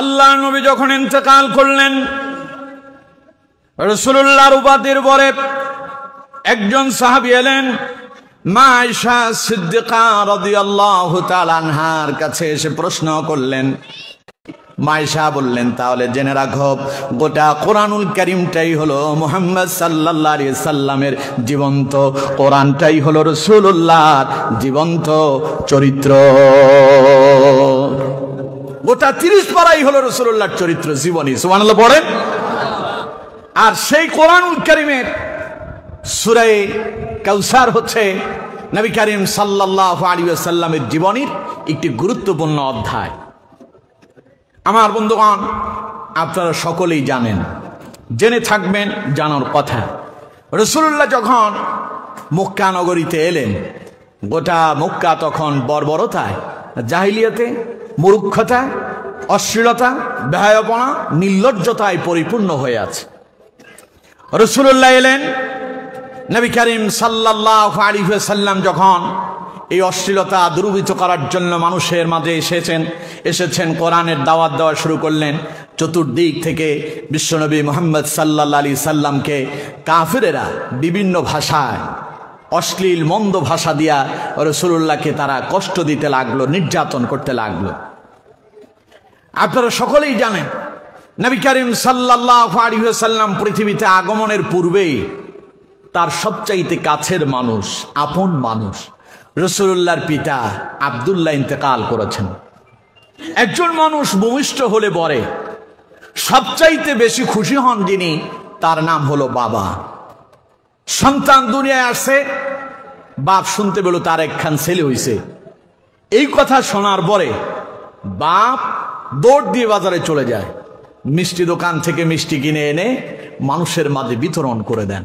আল্লাহ নবী যখন ইন্তেকাল করলেন, রাসূলুল্লাহর উপাধির পরে একজন সাহাবী এলেন, মা আয়েশা সিদ্দিকা রাদিয়াল্লাহু তাআলা আনহার কাছে এসে প্রশ্ন করলেন। মা আয়েশা বললেন, তাহলে জেনে রাখো, গোটা কোরআনুল কারীমটাই হলো মুহাম্মদ সাল্লাল্লাহু আলাইহি সাল্লামের জীবন্ত, কোরআনটাই হলো রাসূলুল্লাহর জীবন্ত চরিত্র। গোটা 30 পারাই হলো রাসূলুল্লাহর চরিত্র, জীবনী। সুবহানাল্লাহ পড়েন। আর সেই কোরআনুল কারীমের সূরা কাউসার হচ্ছে নবী করিম সাল্লাল্লাহু আলাইহি ওয়াসাল্লামের জীবনীর একটি গুরুত্বপূর্ণ অধ্যায়। আমার বন্ধুগণ, আপনারা সকলেই জানেন, জেনে থাকবেন, জানার কথা, রাসূলুল্লাহ যখন মক্কা নগরীতে এলেন, গোটা মক্কা তখন বর্বরতায়, জাহিলিয়াতে, মূর্খতা, অশ্লীলতা, বেহায়াপনা, নির্লজ্জতায় পরিপূর্ণ হয়ে আছে। রাসূলুল্লাহ এলেন, নবী করিম সাল্লাল্লাহু আলাইহি ওয়াসাল্লাম যখন এই অশ্লীলতা দূরীভূত করার জন্য মানুষের মাঝে এসেছেন, কোরআনের দাওয়াত দেওয়া শুরু করলেন। চতুর্দিক থেকে বিশ্বনবী মুহাম্মদ সাল্লাল্লাহু আলাইহি সাল্লামকে কাফেরেরা বিভিন্ন ভাষায়, অশ্লীল মন্দ ভাষা দিয়া রাসূলুল্লাহকে তারা কষ্ট দিতে লাগলো, নির্যাতন করতে লাগলো। আপনারা সকলেই জানেন, নবী করিম সাল্লাল্লাহু আলাইহি ওয়াসাল্লাম পৃথিবীতে আগমনের পূর্বেই তার সবচাইতে কাছের মানুষ, আপন মানুষ রাসূলুল্লাহর পিতা আব্দুল্লাহ ইন্তেকাল করেছেন। একজন মানুষ ভূমিষ্ঠ হলে পরে সবচাইতে বেশি খুশি হন যিনি, তার নাম হলো বাবা। সন্তান দুনিয়ায় আসছে, বাপ শুনতে পেল তার একখান ছেলে হইছে। এই কথা শোনার পরে বাপ দৌড় দিয়ে বাজারে চলে যায়, মিষ্টি দোকান থেকে মিষ্টি কিনে এনে মানুষের মাঝে বিতরণ করে দেন।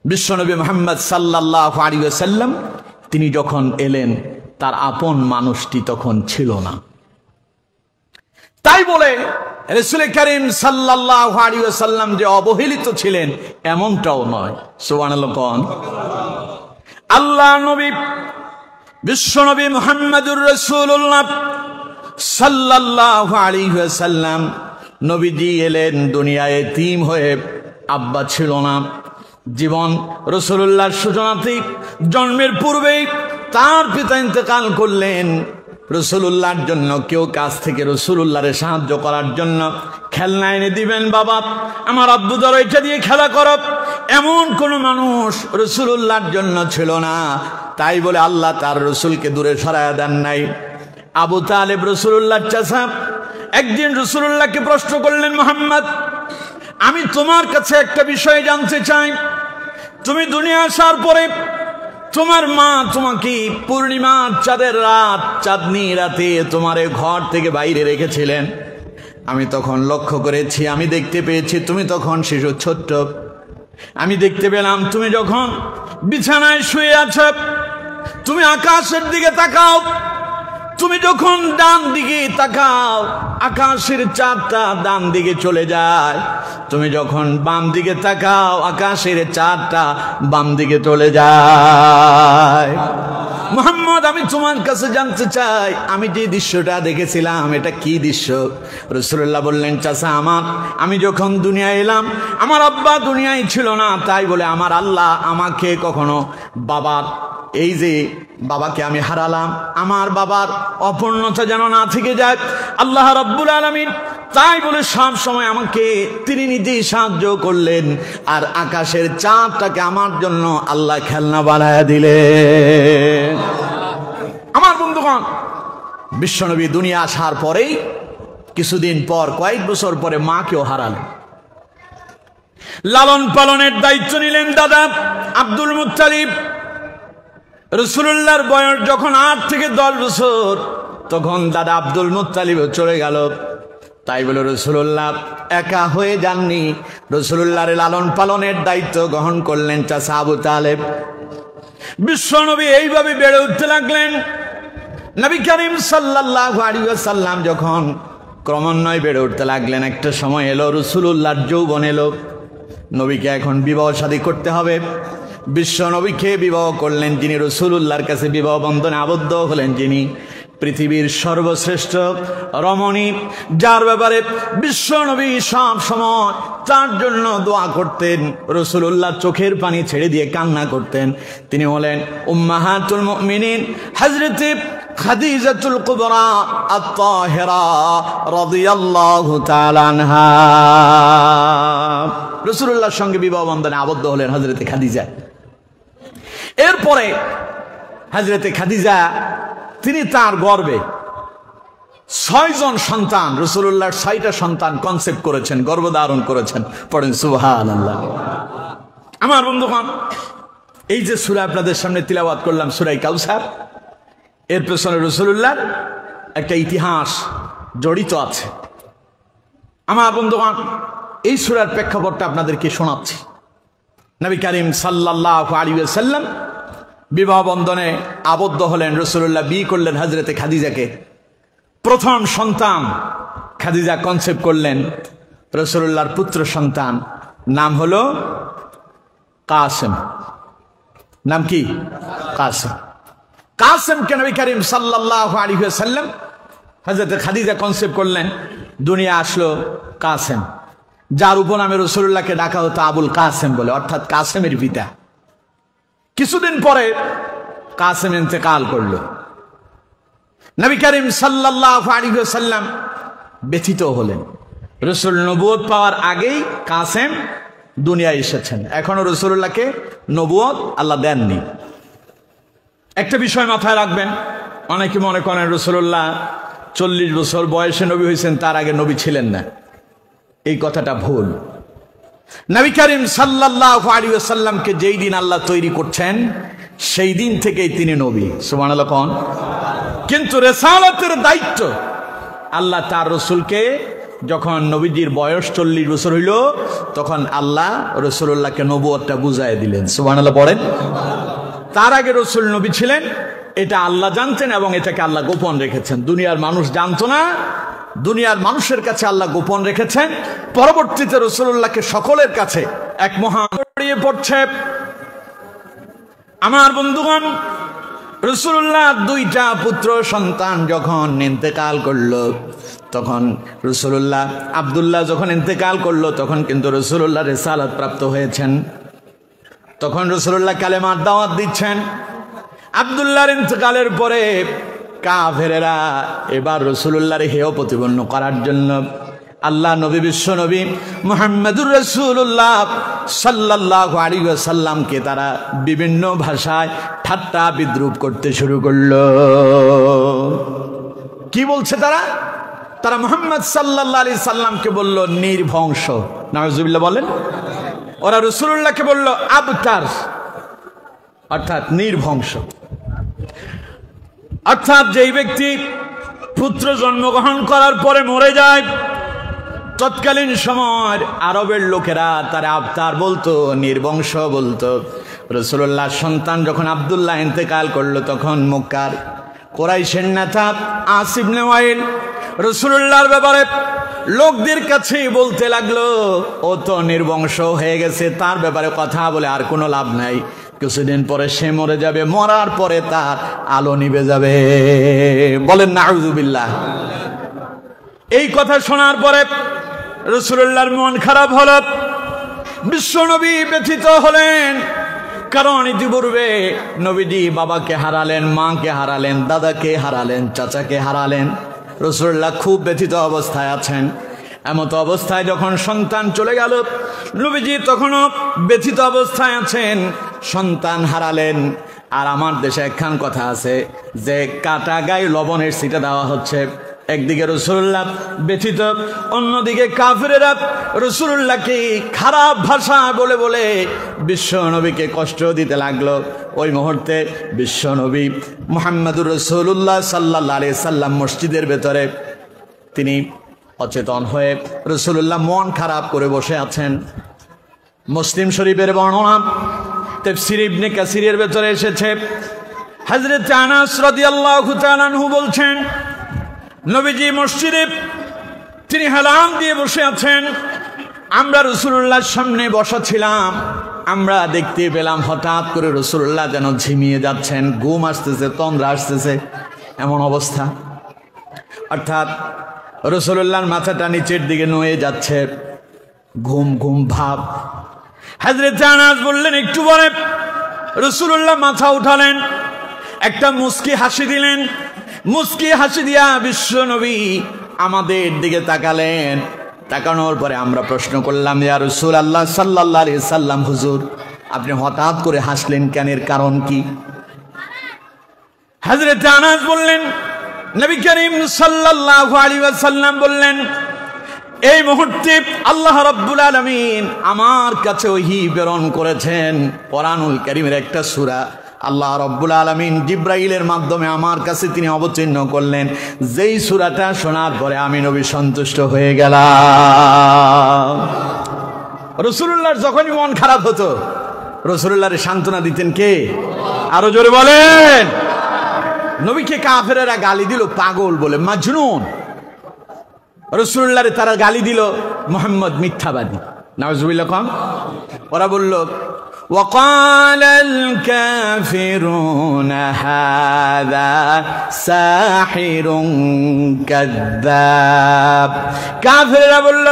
বিশ্বনবী মুহাম্মদ সাল্লাল্লাহু আলাইহি ওয়াসাল্লাম তিনি যখন এলেন, তার আপন মানুষটি তখন ছিল না। তাই বলে রাসূল করিম সাল্লাল্লাহু আলাইহি ওয়াসাল্লাম যে অবহেলিত ছিলেন এমনটাও নয়। সুবহানাল্লাহ কোন। আল্লাহ নবী বিশ্বনবী মুহাম্মদুর রাসূলুল্লাহ সাল্লাল্লাহু আলাইহি ওয়াসাল্লাম নবীজি এলেন দুনিয়ায় এতিম হয়ে, আব্বা ছিল না। জীবন রাসূলুল্লাহর সূচনাতে জন্মের পূর্বেই তার পিতা ইন্তেকাল করলেন। রাসূলুল্লাহর জন্য কেউ কাছ থেকে রাসূলুল্লাহরে সাহায্য করার জন্য খেলনা এনে দিবেন, বাবা আমার আব্বু ধরো এটা দিয়ে খেলা করো, এমন কোন মানুষ রাসূলুল্লাহর জন্য ছিল না। তাই বলে আল্লাহ তার রাসূলকে দূরে সরায়া দেন নাই। আবু তালেব রাসূলুল্লাহর চাচা একদিন রাসূলুল্লাহকে প্রশ্ন করলেন, মুহাম্মদ আমি তোমার কাছে একটা বিষয় জানতে চাই। তুমি দুনিয়া আসার পরে তোমার মা তোমাকে পূর্ণিমার চাঁদের রাত, চাঁদনি রাতে তোমার ঘর থেকে বাইরে রেখেছিলেন। আমি তখন লক্ষ্য করেছি, আমি দেখতে পেয়েছি তুমি তখন শিশু ছোট্ট। আমি দেখতে পেলাম তুমি যখন বিছানায় শুয়ে আছো, তুমি আকাশের দিকে তাকাও। তুমি যখন ডান দিকে তাকাও, আকাশের চাঁদটা ডান দিকে চলে যায়। তুমি যখন বাম দিকে তাকাও, আকাশের চাঁদটা বাম দিকে চলে যায়। মুহাম্মদ আমি তোমার কাছে জানতে চাই, আমি যে দৃশ্যটা দেখেছিলাম এটা কি দৃশ্য? রাসূলুল্লাহ বললেন, চাচা আমি যখন দুনিয়ায় এলাম, আমার আব্বা দুনিয়ায় ছিল না। তাই বলে আমার আল্লাহ আমাকে কখনো বাবার, এই যে বাবাকে আমি হারালাম, আমার বাবার অপূর্ণতা যেন না থেকে যায়, আল্লাহ রাব্বুল আলামিন তাই বলে সব সময় আমাকে তিনি নিজেই সাহায্য করলেন। আর আকাশের চাঁদটাকে আমার জন্য আল্লাহ খেলনা বানায়া দিলেন। আমার বন্ধুগণ, বিশ্বনবী দুনিয়া আসার পরেই কিছুদিন পর, কয়েক বছর পরে মাকেও হারালেন। লালন পালনের দায়িত্ব নিলেন দাদা আব্দুল মুত্তালিব। রাসূলুল্লাহর বয়স যখন 8 থেকে 10 বছর, তখন দাদা আব্দুল মুত্তালিব চলে গেল। তাই বলে রাসূলুল্লাহ একা হয়ে যাননি, রাসূলুল্লাহর লালন পালনের দায়িত্ব গ্রহণ করলেন চাচা আবু তালেব। বিশ্বনবী এইভাবে বেড়ে উঠতে লাগলেন। নবী করিম সাল্লাল্লাহু আলাইহি ওয়াসাল্লাম যখন ক্রমান্বয়ে বেড়ে উঠতে লাগলেন, একটা সময় এলো রাসূলুল্লাহর যৌবন এলো। নবীকে এখন বিবাহ শাদী করতে হবে। বিশ্ব নবীকে বিবাহ করলেন যিনি, রাসূলুল্লাহর কাছে বিবাহ বন্ধনে আবদ্ধ হলেন যিনি, পৃথিবীর সর্বশ্রেষ্ঠ রমণী, যার ব্যাপারে বিশ্ব নবী সব সময় তার জন্য দোয়া করতেন, রাসূলুল্লাহ চোখের পানি ছেড়ে দিয়ে কান্না করতেন, তিনি হলেন উম্মাহাতুল মুমিনিন হযরতে খাদিজাতুল কুবরা আত-তাহিরা রাদিয়াল্লাহু তাআলা আনহা। রাসূলুল্লাহর সঙ্গে বিবাহ বন্ধনে আবদ্ধ হলেন হযরতে খাদিজা। এরপরে হযরতে খাদিজা তিনি তার গর্ভে 6 জন সন্তান, রাসূলুল্লাহর 6টা সন্তান কনসেপ্ট করেছেন, গর্ভধারণ করেছেন। পড়েন সুবহানাল্লাহ। আমার বন্ধুগণ, এই যে সূরা আপনাদের সামনে তিলাওয়াত করলাম, সূরা কাউসার, এর পেছনে রাসূলুল্লাহর একটা ইতিহাস জড়িত আছে। আমার বন্ধুগণ, এই সূরার প্রেক্ষাপটটা আপনাদেরকে শোনাচ্ছি। নবী করিম সাল্লাল্লাহু আলাইহি ওয়াসাল্লাম বিবাহ বন্ধনে আবদ্ধ হলেন, রাসূলুল্লাহ বিয়ে করলেন হযরতে খাদিজাকে। প্রথম সন্তান খাদিজা কনসেপ্ট করলেন, রাসূলুল্লাহর পুত্র সন্তান, নাম হলো কাসেম। নাম কি? কাসেম। কাসেমকে নবী করিম সাল্লাল্লাহু আলাইহি ওয়াসাল্লাম হযরতে খাদিজা কনসেপ্ট করলেন, দুনিয়া আসলো কাসেম, যার উপনামে রাসূলুল্লাহকে ডাকা হতো আবুল কাসেম বলে, অর্থাৎ কাসেমের পিতা। কিছুদিন পরে কাসেম ইন্তেকাল করলো। নবী করিম সাল্লাল্লাহু আলাইহি ওয়াসাল্লাম ব্যথিত হলেন। রাসূল নবুয়ত পাওয়ার আগেই কাসেম দুনিয়ায় এসেছেন, এখনো রাসূলুল্লাহকে নবুয়ত আল্লাহ দেননি। একটা বিষয় মাথায় রাখবেন, অনেকে মনে করেন রাসূলুল্লাহ 40 বছর বয়সে নবী হয়েছেন, তার আগে নবী ছিলেন না। এই কথাটা ভুল। নবী করিম সাল্লাল্লাহু আলাইহি ওয়াসাল্লামকে যেই দিন আল্লাহ তৈরি করছেন সেই দিন থেকেই তিনি নবী। সুবহানাল্লাহ কোন। কিন্তু রিসালাতের দায়িত্ব আল্লাহ তার রাসূলকে, যখন নবীজির বয়স 40 বছর হইল, তখন আল্লাহ রাসূলুল্লাহকে নবুয়তটা বুঝায় দিলেন। সুবহানাল্লাহ পড়েন। তার আগে রাসূল নবী ছিলেন, এটা আল্লাহ জানতেন এবং এটাকে আল্লাহ গোপন রেখেছেন। দুনিয়ার মানুষ জানতো না, দুনিয়ার মানুষের কাছে আল্লাহ গোপন রেখেছেন। পরবর্তীতে রাসূলুল্লাহকে সকলের কাছে এক মহান ছড়িয়ে পড়ছে। আমার বন্ধুগণ, রাসূলুল্লাহ 2টা পুত্র সন্তান যখন ইন্তেকাল করলো, তখন রাসূলুল্লাহ আব্দুল্লাহ যখন ইন্তেকাল করলো, তখন কিন্তু রাসূলুল্লাহ রিসালাত প্রাপ্ত হয়েছেন। তখন রাসূলুল্লাহ কালেমার দাওয়াত দিচ্ছেন। আব্দুল্লাহর ইন্তেকালের পরে কাফেরেরা এবার রাসূলুল্লাহর হেয় প্রতিপন্ন করার জন্য আল্লাহ নবী, বিশ্ব নবী মুহাম্মদুর রাসূলুল্লাহ সাল্লাল্লাহু আলাইহি ওয়াসাল্লামকে তারা বিভিন্ন ভাষায় ঠাট্টা বিদ্রুপ করতে শুরু করলো। কি বলছে তারা? তারা মুহাম্মদ সাল্লাল্লাহু আলাইহি সাল্লামকে বলল নির্বংশ, নাউজুবিল্লাহ বলেন। ওরা রাসূলুল্লাহকে বলল আবতার, অর্থাৎ নির্বংশ। অর্থাৎ যেই ব্যক্তি পুত্র জন্মগ্রহণ করার পরে মরে যায়, তৎকালীন সময় আরবের লোকেরা তারা আবতার বলতো, নির্বংশ বলতো। রাসূলুল্লাহর সন্তান যখন আব্দুল্লাহ ইন্তেকাল করলো, তখন মক্কার কুরাইশের নেতা আস ইবনে ওয়াইল রাসূলুল্লাহর ব্যাপারে লোকদের কাছে বলতে লাগলো, ও তো নির্বংশ হয়ে গেছে, তার ব্যাপারে কথা বলে আর কোনো লাভ নাই, কিছুদিন পরে সে মরে যাবে, মরার পরে তার আলো নিভে যাবে। বলেন নাউজুবিল্লাহ। এই কথা শোনার পরে রাসূলুল্লাহর মন খারাপ হলো, বিশ্বনবী ব্যথিত হলেন। কারণ ইতিপূর্বে নবীজি বাবাকে হারালেন, মাকে হারালেন, দাদাকে হারালেন, চাচাকে হারালেন। রাসূলুল্লাহ খুব ব্যথিত অবস্থায় আছেন। এমত অবস্থায় যখন সন্তান চলে গেল, নবীজি তখনও ব্যথিত অবস্থায় আছেন, সন্তান হারালেন। আর আমার দেশে একখান কথা আছে যে কাটা গায়ে লবণের ছিটা দেওয়া হচ্ছে। একদিকে রাসূলুল্লাহ ব্যথিত, অন্যদিকে কাফেরেরা রাসূলুল্লাহকে খারাপ ভাষা বলে বলে বিশ্ব নবীকে কষ্ট দিতে লাগলো। ওই মুহূর্তে বিশ্ব নবী মুহাম্মদুর রাসূলুল্লাহ সাল্লাল্লাহু আলাইহি সাল্লাম মসজিদের ভেতরে তিনি অচেতন হয়ে রাসূলুল্লাহ মন খারাপ করে বসে আছেন। মুসলিম শরীফের বর্ণনা তাফসীর ইবনে কাসিরের ভেতরে এসেছে। হযরত আনাস রাদিয়াল্লাহু তাআলা আনহু বলছেন, নবীজি মসজিদে তিনি হেলান দিয়ে বসে আছেন, আমরা রাসূলুল্লাহর সামনে বসা ছিলাম। আমরা দেখতে পেলাম হঠাৎ করে রাসূলুল্লাহ যেন ঝিমিয়ে যাচ্ছেন, ঘুম আসতেছে, তন্দ্রা আসতেছে। এমন অবস্থা, অর্থাৎ রাসূলুল্লাহর মাথাটা নিচের দিকে নুয়ে যাচ্ছে, ঘুম ঘুম ভাব। হযরত আনাস বললেন একটু পরে রাসূলুল্লাহ মাথা উঠালেন, একটা মুস্কি হাসি দিলেন, মুস্কি হাসি দিয়া বিশ্ব নবী আমাদের দিকে তাকালেন। তাকানোর পরে আমরা প্রশ্ন করলাম, ইয়া রাসূলুল্লাহ সাল্লাল্লাহু আলাইহি সাল্লাম, হুজুর আপনি হঠাৎ করে হাসলেন কেন, এর কারণ কি? হযরত আনাস বললেন, নবী করিম সাল্লাল্লাহু আলাইহি ওয়াসাল্লাম বললেন, এই মুহূর্তে আল্লাহ রাব্বুল আলামিন আমার কাছে ওহী প্রেরণ করেছেন, কোরআনুল কারীমের একটা সূরা আল্লাহ রাব্বুল আলামিন জিবরাইলের মাধ্যমে আমার কাছে তিনি অবতীর্ণ করলেন। যেই সূরাটা শোনার পরে আমি নবী সন্তুষ্ট হয়ে গেলাম। রাসূলুল্লাহর যখনই মন খারাপ হতো রাসূলুল্লাহর সান্ত্বনা দিতেন কে? আরো জোরে বলেন। নবীকে কাফেরেরা গালি দিল পাগল বলে, মাজনুন। রাসূলুল্লাহরে তারা গালি দিল মুহাম্মদ মিথ্যাবাদী, নাউজুবিল্লাহ। কম ওরা বলল, وقال الكافرون هذا ساحر كذاب। কাফেররা বলল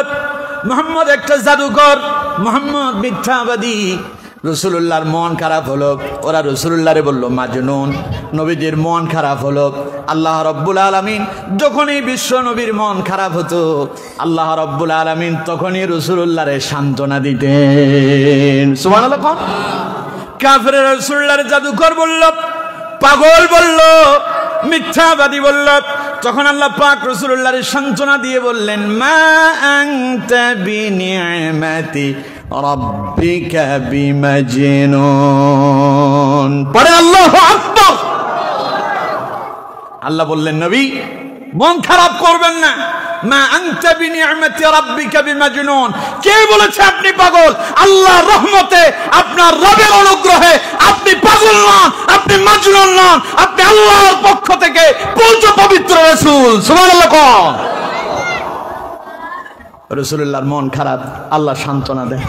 মুহাম্মদ একটা জাদুকর, মুহাম্মদ মিথ্যাবাদী। রাসূলুল্লাহর মন খারাপ হলো, ওরা রাসূলুল্লাহরে বলল মাজনুন। নবীজির মন খারাপ হলো। আল্লাহ রাব্বুল আলামিন যখনই বিশ্ব নবীর মন খারাপ হতো আল্লাহ রাব্বুল আলামিন তখনই রাসূলুল্লাহরে সান্ত্বনা দিতেন। সুবহানাল্লাহ। কাফেররা রাসূলুল্লাহর জাদুকর বলল, পাগল বলল, মিথ্যাবাদী বলল। তখন আল্লাহ পাক রাসূলুল্লাহরে সান্ত্বনা দিয়ে বললেন, মা আনতা বিনিআমাতি রাব্বিকা বিমাজনুন। পরে আল্লাহু আকবার। আল্লাহ বললেন, নবী মন খারাপ করবেন না। মা আনতা বিনিআমাতি রাব্বিকা বিমাজনুন। কে বলেছে আপনি পাগল? আল্লাহর রহমতে, আপনার রবের অনুগ্রহে আপনি পাগল নন, আপনি মাজনুন নন, আপনি আল্লাহর পক্ষ থেকে পবিত্র রাসূল। সুবহানাল্লাহ। রাসূলুল্লাহর মন খারাপ, আল্লাহ সান্ত্বনা দেয়,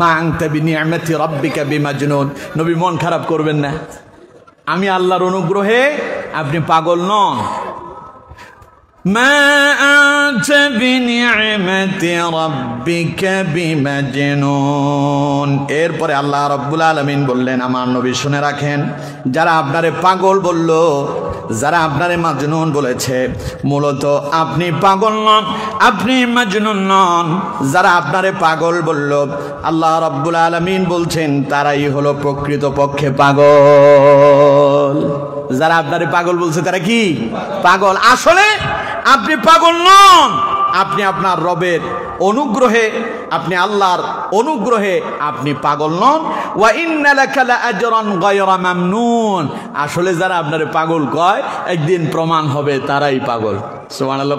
মা আনতা বিনিআমাতি রাব্বিকা বিমাজনুন। নবী মন খারাপ করবেন না, আমি আল্লাহর অনুগ্রহে আপনি পাগল নন। মা আনতা বিনিআমাতি রাব্বিকা বিমাজনুন। এরপরে আল্লাহ রাব্বুল আলামিন বললেন, আমার নবী শুনে রাখেন, যারা আপনারে পাগল বলল, যারা আপনারে মাজনুন বলেছে, মূলত আপনি পাগল নন, আপনি মাজনুন নন। যারা আপনারে পাগল বলল আল্লাহ রাব্বুল আলামিন বলছেন তারাই হলো প্রকৃতপক্ষে পাগল। যারা আপনারে পাগল বলছে তারা কি? পাগল। আসলে আপনি পাগল নন, আপনি আপনার রবের অনুগ্রহে, আপনি আল্লাহর অনুগ্রহে আপনি পাগল নন। ওয়া ইন্না লাকা লাআজরান গায়রা মামনুন। আসলে যারা আপনারে পাগল কয় একদিন প্রমাণ হবে তারাই পাগল। সুবহানাল্লাহ।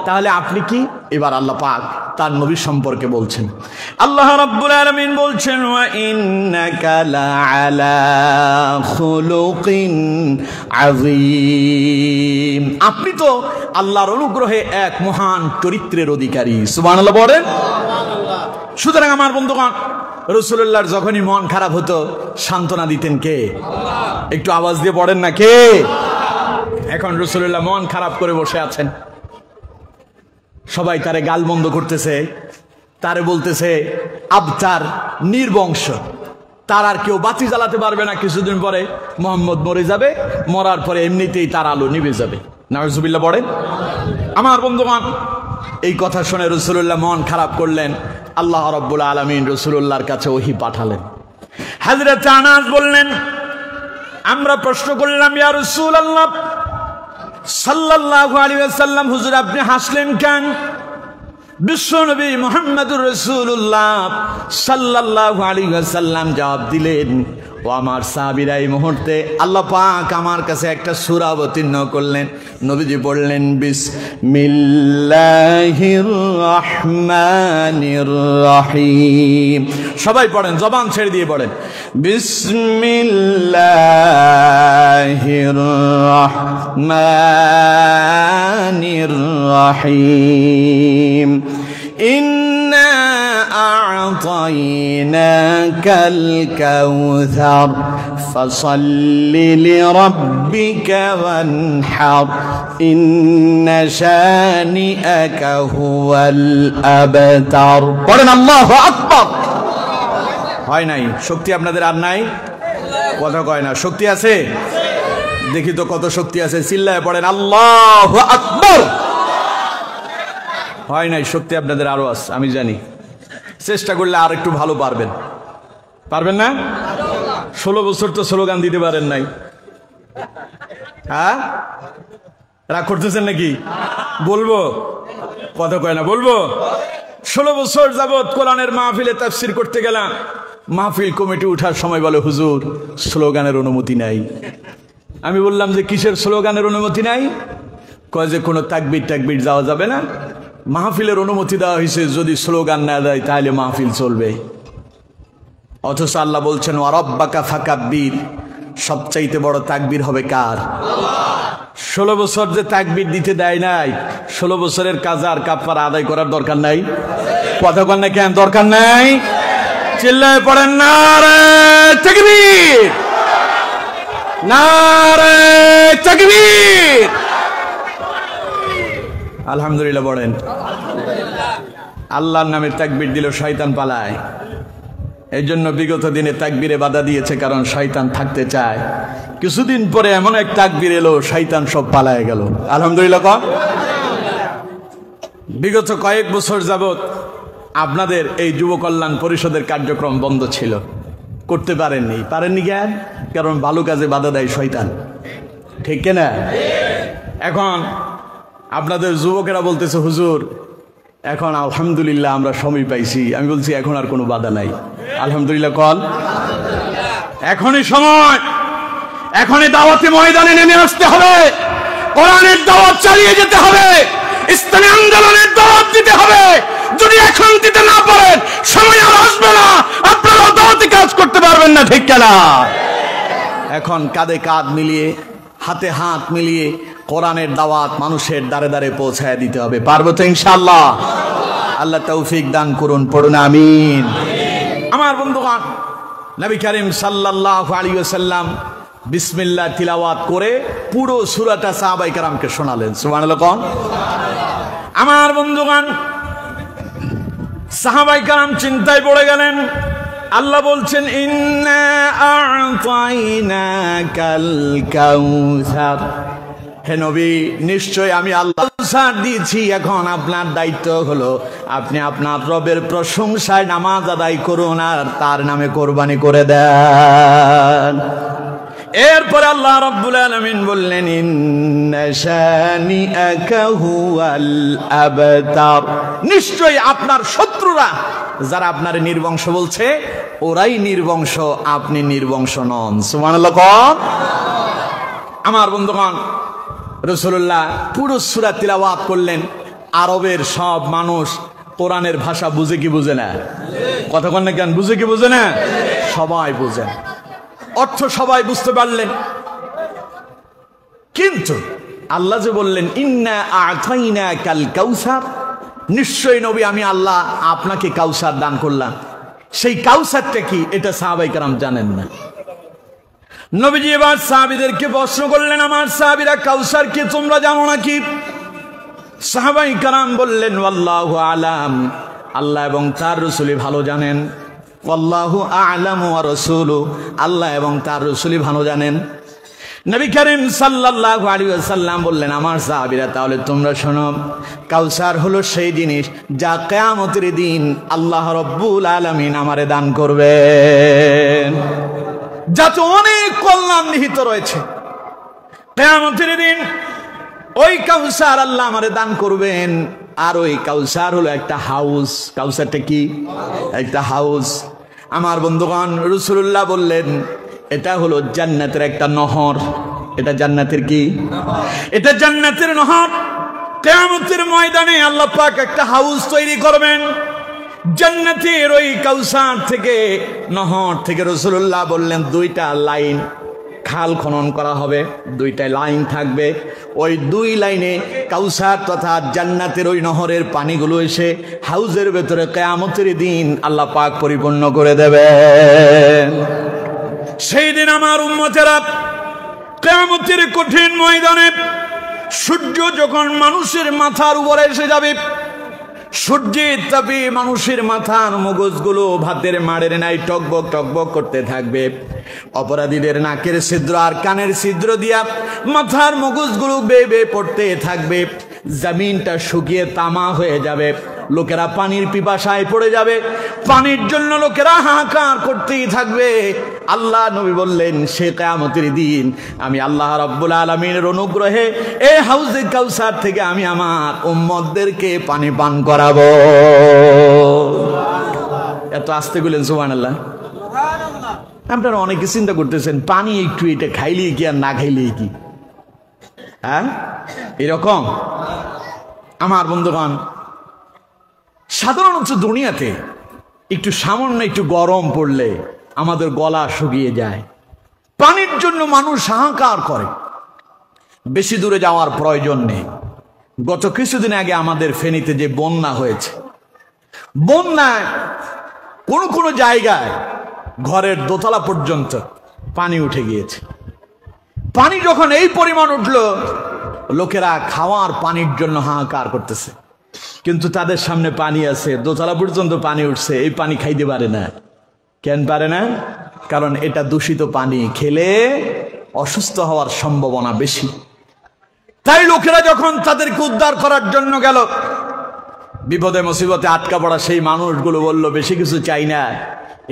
তাহলে আপনি কি? এবার আল্লাহ পাক তার নবী সম্পর্কে বলছেন। আল্লাহ রাব্বুল আলামিন বলছেন, ওয়া ইন্নাকা লাআলা খুলুকিন আযীম। আপনি তো আল্লাহর অনুগ্রহে এক মহান চরিত্রের অধিকারী। সুবহানাল্লাহ বলেন। সুতরাং আমার বন্ধুগণ, রাসূলুল্লাহর যখনই মন খারাপ হতো সান্ত্বনা দিতেন কে? একটু আওয়াজ দিয়ে পড়েন না, কে? এখন রাসূলুল্লাহ মন খারাপ করে বসে আছেন, সবাই তারে গালমন্দ করতেছে, তারে বলতেছে আবতার, নির্বংশ, তার আর কেউ বাতি জ্বালাতে পারবে না, কিছুদিন পরে মুহাম্মদ মরে যাবে, মরার পরে এমনিতেই তার আলো নিভে যাবে। নাউজুবিল্লাহ পড়েন। আমার বন্ধুগণ, এই কথা শুনে রাসূলুল্লাহ মন খারাপ করলেন। আল্লাহ রাব্বুল আলামিন রাসূলুল্লাহর কাছে ওহী পাঠালেন। হযরত আনাস বললেন, আমরা প্রশ্ন করলাম, ইয়া রাসূলুল্লাহ সাল্লাল্লাহু আলাইহি ওয়াসাল্লাম, হুজুর আপনি হাসলেন কেন? বিশ্বনবী মুহাম্মদুর রাসূলুল্লাহ সাল্লাল্লাহু আলাইহি ওয়াসাল্লাম জবাব দিলেন, ও আমার সাহাবীরা, এই মুহূর্তে আল্লাহ পাক আমার কাছে একটা সূরা অবতীর্ণ করলেন। নবীজি বললেন, বিসমিল্লাহির রহমানির রহিম। সবাই পড়েন, জবান ছেড়ে দিয়ে পড়েন, বিসমিল্লাহির রহমানির রহিম। ইন্না আ'তাইনাকাল কাউসার ফাসাল্লি লিরাব্বিকা ওয়ানহার ইন্না শানিআকা হুয়াল আবতার। পড়েন আল্লাহু আকবার। হয় নাই? শক্তি আপনাদের আর নাই? কথা কয় না। শক্তি আছে? দেখি তো কত শক্তি আছে, চিল্লায় পড়েন আল্লাহু আকবার। হয় নাই? শক্তি আপনাদের আরো আছে, আমি জানি। চেষ্টা করলে আর একটু ভালো পারবেন। পারবেন না? 16 বছর তো স্লোগান দিতে পারেন নাই। হ্যাঁ, রাগ করতেছেন নাকি? বলবো? কথা কয় না, বলবো? 16 বছর যাবৎ কোরআনের মাহফিলে তাফসীর করতে গেলাম, মাহফিল কমিটি উঠার সময় বলে হুজুর স্লোগানের অনুমতি নাই। আমি বললাম যে কিসের স্লোগানের অনুমতি নাই? কয় যে কোনো তাকবীর টাকবীর যাওয়া যাবে না, মাহফিলের অনুমতি দেওয়া হয়েছে, যদি স্লোগান না দেয় তাহলে মাহফিল চলবে। অথচ আল্লাহ বলছেন ওয়ারাব্বাকা ফাকাব্বির, সবচাইতে বড় তাকবীর হবে কার? 16 বছর যে তাকবীর দিতে দেয় নাই, 16 বছরের কাজা আর কাফারা আদায় করার দরকার নাই? কথা বল না কেন? দরকার নাই? চিল্লায় পড়েন নারে তাকবীর, নারে তাকবীর। আলহামদুলিল্লাহ বলেন। আল্লাহর নামে তাকবীর দিল শয়তান পালায়। এই জন্য বিগত দিনে তাকবীরে বাধা দিয়েছে, কারণ শয়তান থাকতে চায়। কিছুদিন পরে এমন এক তাকবীর এলো, শয়তান সব পালায় গেল। আলহামদুলিল্লাহ। বিগত কয়েক বছর যাবত আপনাদের এই যুব কল্যাণ পরিষদের কার্যক্রম বন্ধ ছিল, করতে পারেননি। পারেননি কেন? কারণ ভালো কাজে বাধা দেয় শয়তান, ঠিক কিনা? এখন আপনাদের যুবকেরা বলতেছে হুজুর এখন আলহামদুলিল্লাহ আমরা সময় পাইছি। আমি বলছি এখন আর কোনো বাধা নাই। আলহামদুলিল্লাহ কল। এখনই সময়, এখনই দাওয়াতি ময়দানে নেমে আসতে হবে, কোরআনের দাওয়াত চালিয়ে যেতে হবে, ইসলামী আন্দোলনের দাওয়াত দিতে হবে। যদি এখন দিতে না পারেন, সময় আর আসবে না, আপনারা দাওয়াতি কাজ করতে পারবেন না, ঠিক কিনা? এখন কাঁধে কাঁধ মিলিয়ে, হাতে হাত মিলিয়ে কোরআনের দাওয়াত মানুষের দ্বারে দ্বারে পৌঁছায় দিতে হবে। পারবো তো ইনশাআল্লাহ? আল্লাহ তৌফিক দান করুন, পড়ুন আমিন। আমার বন্ধুগণ, নবী করিম সাল্লাল্লাহু আলাইহি ওয়াসাল্লাম বিসমিল্লাহ তিলাওয়াত করে পুরো সূরাটা সাহাবায়ে কেরামকে শোনালেন। সুবহানাল্লাহ কোন? আমার বন্ধুগণ, সাহাবায়ে কেরাম চিন্তায় পড়ে গেলেন। আল্লাহ বলছেন ইন্না আ'তাইনাকাল কাউসার, হে নবী নিশ্চয় আমি আল্লাহ কাউসার দিয়েছি। এখন আপনার দায়িত্ব হলো আপনি আপনার রবের প্রশংসায় নামাজ আদায় করুন আর তার নামে কোরবানি করে দেন। এরপরে আল্লাহ রাব্বুল আলামিন বললেন ইন্না শানিআকা হুয়াল আবতার, নিশ্চয় আপনার শত্রুরা যারা আপনার নির্বংশ বলছে ওরাই নির্বংশ, আপনি নির্বংশ নন। সুবহানাল্লাহ। আমার বন্ধুগণ, রাসূলুল্লাহ পুরো সূরা তিলাওয়াত করলেন। আরবের সব মানুষ কোরআনের ভাষা বুঝে কি বুঝে না? কথা বলেন না কেন? বুঝে কি বুঝে না? সবাই বুঝেন, অর্থ সবাই বুঝতে পারলেন। কিন্তু আল্লাহ যে বললেন ইন্না আ'তাইনাকাল কাউসার, নিশ্চয় নবী আমি আল্লাহ আপনাকে কাউসার দান করলাম। সেই কাউসারটা কি এটা সাহাবায়ে কেরাম জানেন না। নবীজি এবার সাহাবীদেরকে প্রশ্ন করলেন, আমার সাহাবীরা কাউসার কি তোমরা জানো নাকি? সাহাবায়ে কেরাম বললেন ওয়াল্লাহু আলাম, আল্লাহ এবং তার রাসূলই ভালো জানেন। ওয়াল্লাহু আ'লামু ওয়া রাসূলু, আল্লাহ এবং তার রাসূলই ভালো জানেন। নবী করিম সাল্লাল্লাহু আলাইহি ওয়াসাল্লাম বললেন, আমার সাহাবীরা তাহলে তোমরা শোনো, কাউসার হলো সেই জিনিস যা কিয়ামতের দিন আল্লাহ রাব্বুল আলামিন আমারে দান করবেন, যাতে অনেক কল্যাণ নিহিত রয়েছে। কিয়ামতের দিন ওই কাউসার আল্লাহ আমারে দান করবেন। আর ওই কাউসার হলো একটা হাউস। কাউসারটা কি? একটা হাউস। আমার বন্ধুগণ, রাসূলুল্লাহ বললেন এটা হলো জান্নাতের একটা নহর। এটা জান্নাতের কি? এটা জান্নাতের নহর। কিয়ামতের ময়দানে আল্লাহ পাক একটা হাউস তৈরি করবেন জান্নাতের ওই কাউসার থেকে, নহর থেকে। রাসূলুল্লাহ বললেন দুইটা লাইন খাল খনন করা হবে, দুইটা লাইন থাকবে। ওই দুই লাইনে কাউসার তথা জান্নাতের ওই নহরের পানিগুলো এসে হাউজের ভেতরে কিয়ামতের দিন আল্লাহ পাক পরিপূর্ণ করে দেবেন। সেই দিন আমার উম্মতেরা কিয়ামতের কঠিন ময়দানে সূর্য যখন মানুষের মাথার উপরে এসে যাবে, সূর্যের তাপে মানুষের মাথার মগজগুলো ভাতের মাড়ের নাই টকবক টকবক করতে থাকবে। অপরাধীদের নাকের ছিদ্র আর কানের ছিদ্র দিয়া মাথার মগজগুলো বেয়ে বেয়ে পড়তে থাকবে। জমিনটা শুকিয়ে তামা হয়ে যাবে, লোকেরা পানির পিপাসায় পড়ে যাবে, পানির জন্য লোকেরা হাহাকার করতেই থাকবে। আল্লাহ নবী বললেন, সে কিয়ামতের দিন আমি আল্লাহ রাব্বুল আলামিনের অনুগ্রহে এই হাউজে কাউসার থেকে আমি আমার উম্মতদেরকে পানি পান করাবো। এত আস্তে বললেন সুবহানাল্লাহ। আপনারা অনেকে চিন্তা করতেছেন, পানি একটু এটা খাইলেই কি আর না খাইলেই কি, হ্যাঁ এরকম? আমার বন্ধুগণ, সাধারণত দুনিয়াতে একটু সামান্য একটু গরম পড়লে আমাদের গলা শুকিয়ে যায়, পানির জন্য মানুষ হাহাকার করে। বেশি দূরে যাওয়ার প্রয়োজন নেই। গত কিছুদিন আগে আমাদের ফেনীতে যে বন্যা হয়েছে, বন্যায় কোনো কোনো জায়গায় ঘরের দোতলা পর্যন্ত পানি উঠে গিয়েছে। পানি যখন এই পরিমাণ উঠল, লোকেরা খাওয়ার পানির জন্য হাহাকার করতেছে, কিন্তু তাদের সামনে পানি আছে, দোতলা পর্যন্ত পানি উঠছে, এই পানি খাইতে পারে না। কেন পারে না? কারণ এটা দূষিত পানি, খেলে অসুস্থ হওয়ার সম্ভাবনা বেশি। তাই লোকেরা যখন তাদেরকে উদ্ধার করার জন্য গেল, বিপদে মুসিবতে আটকা পড়া সেই মানুষগুলো বলল, বেশি কিছু চাই না,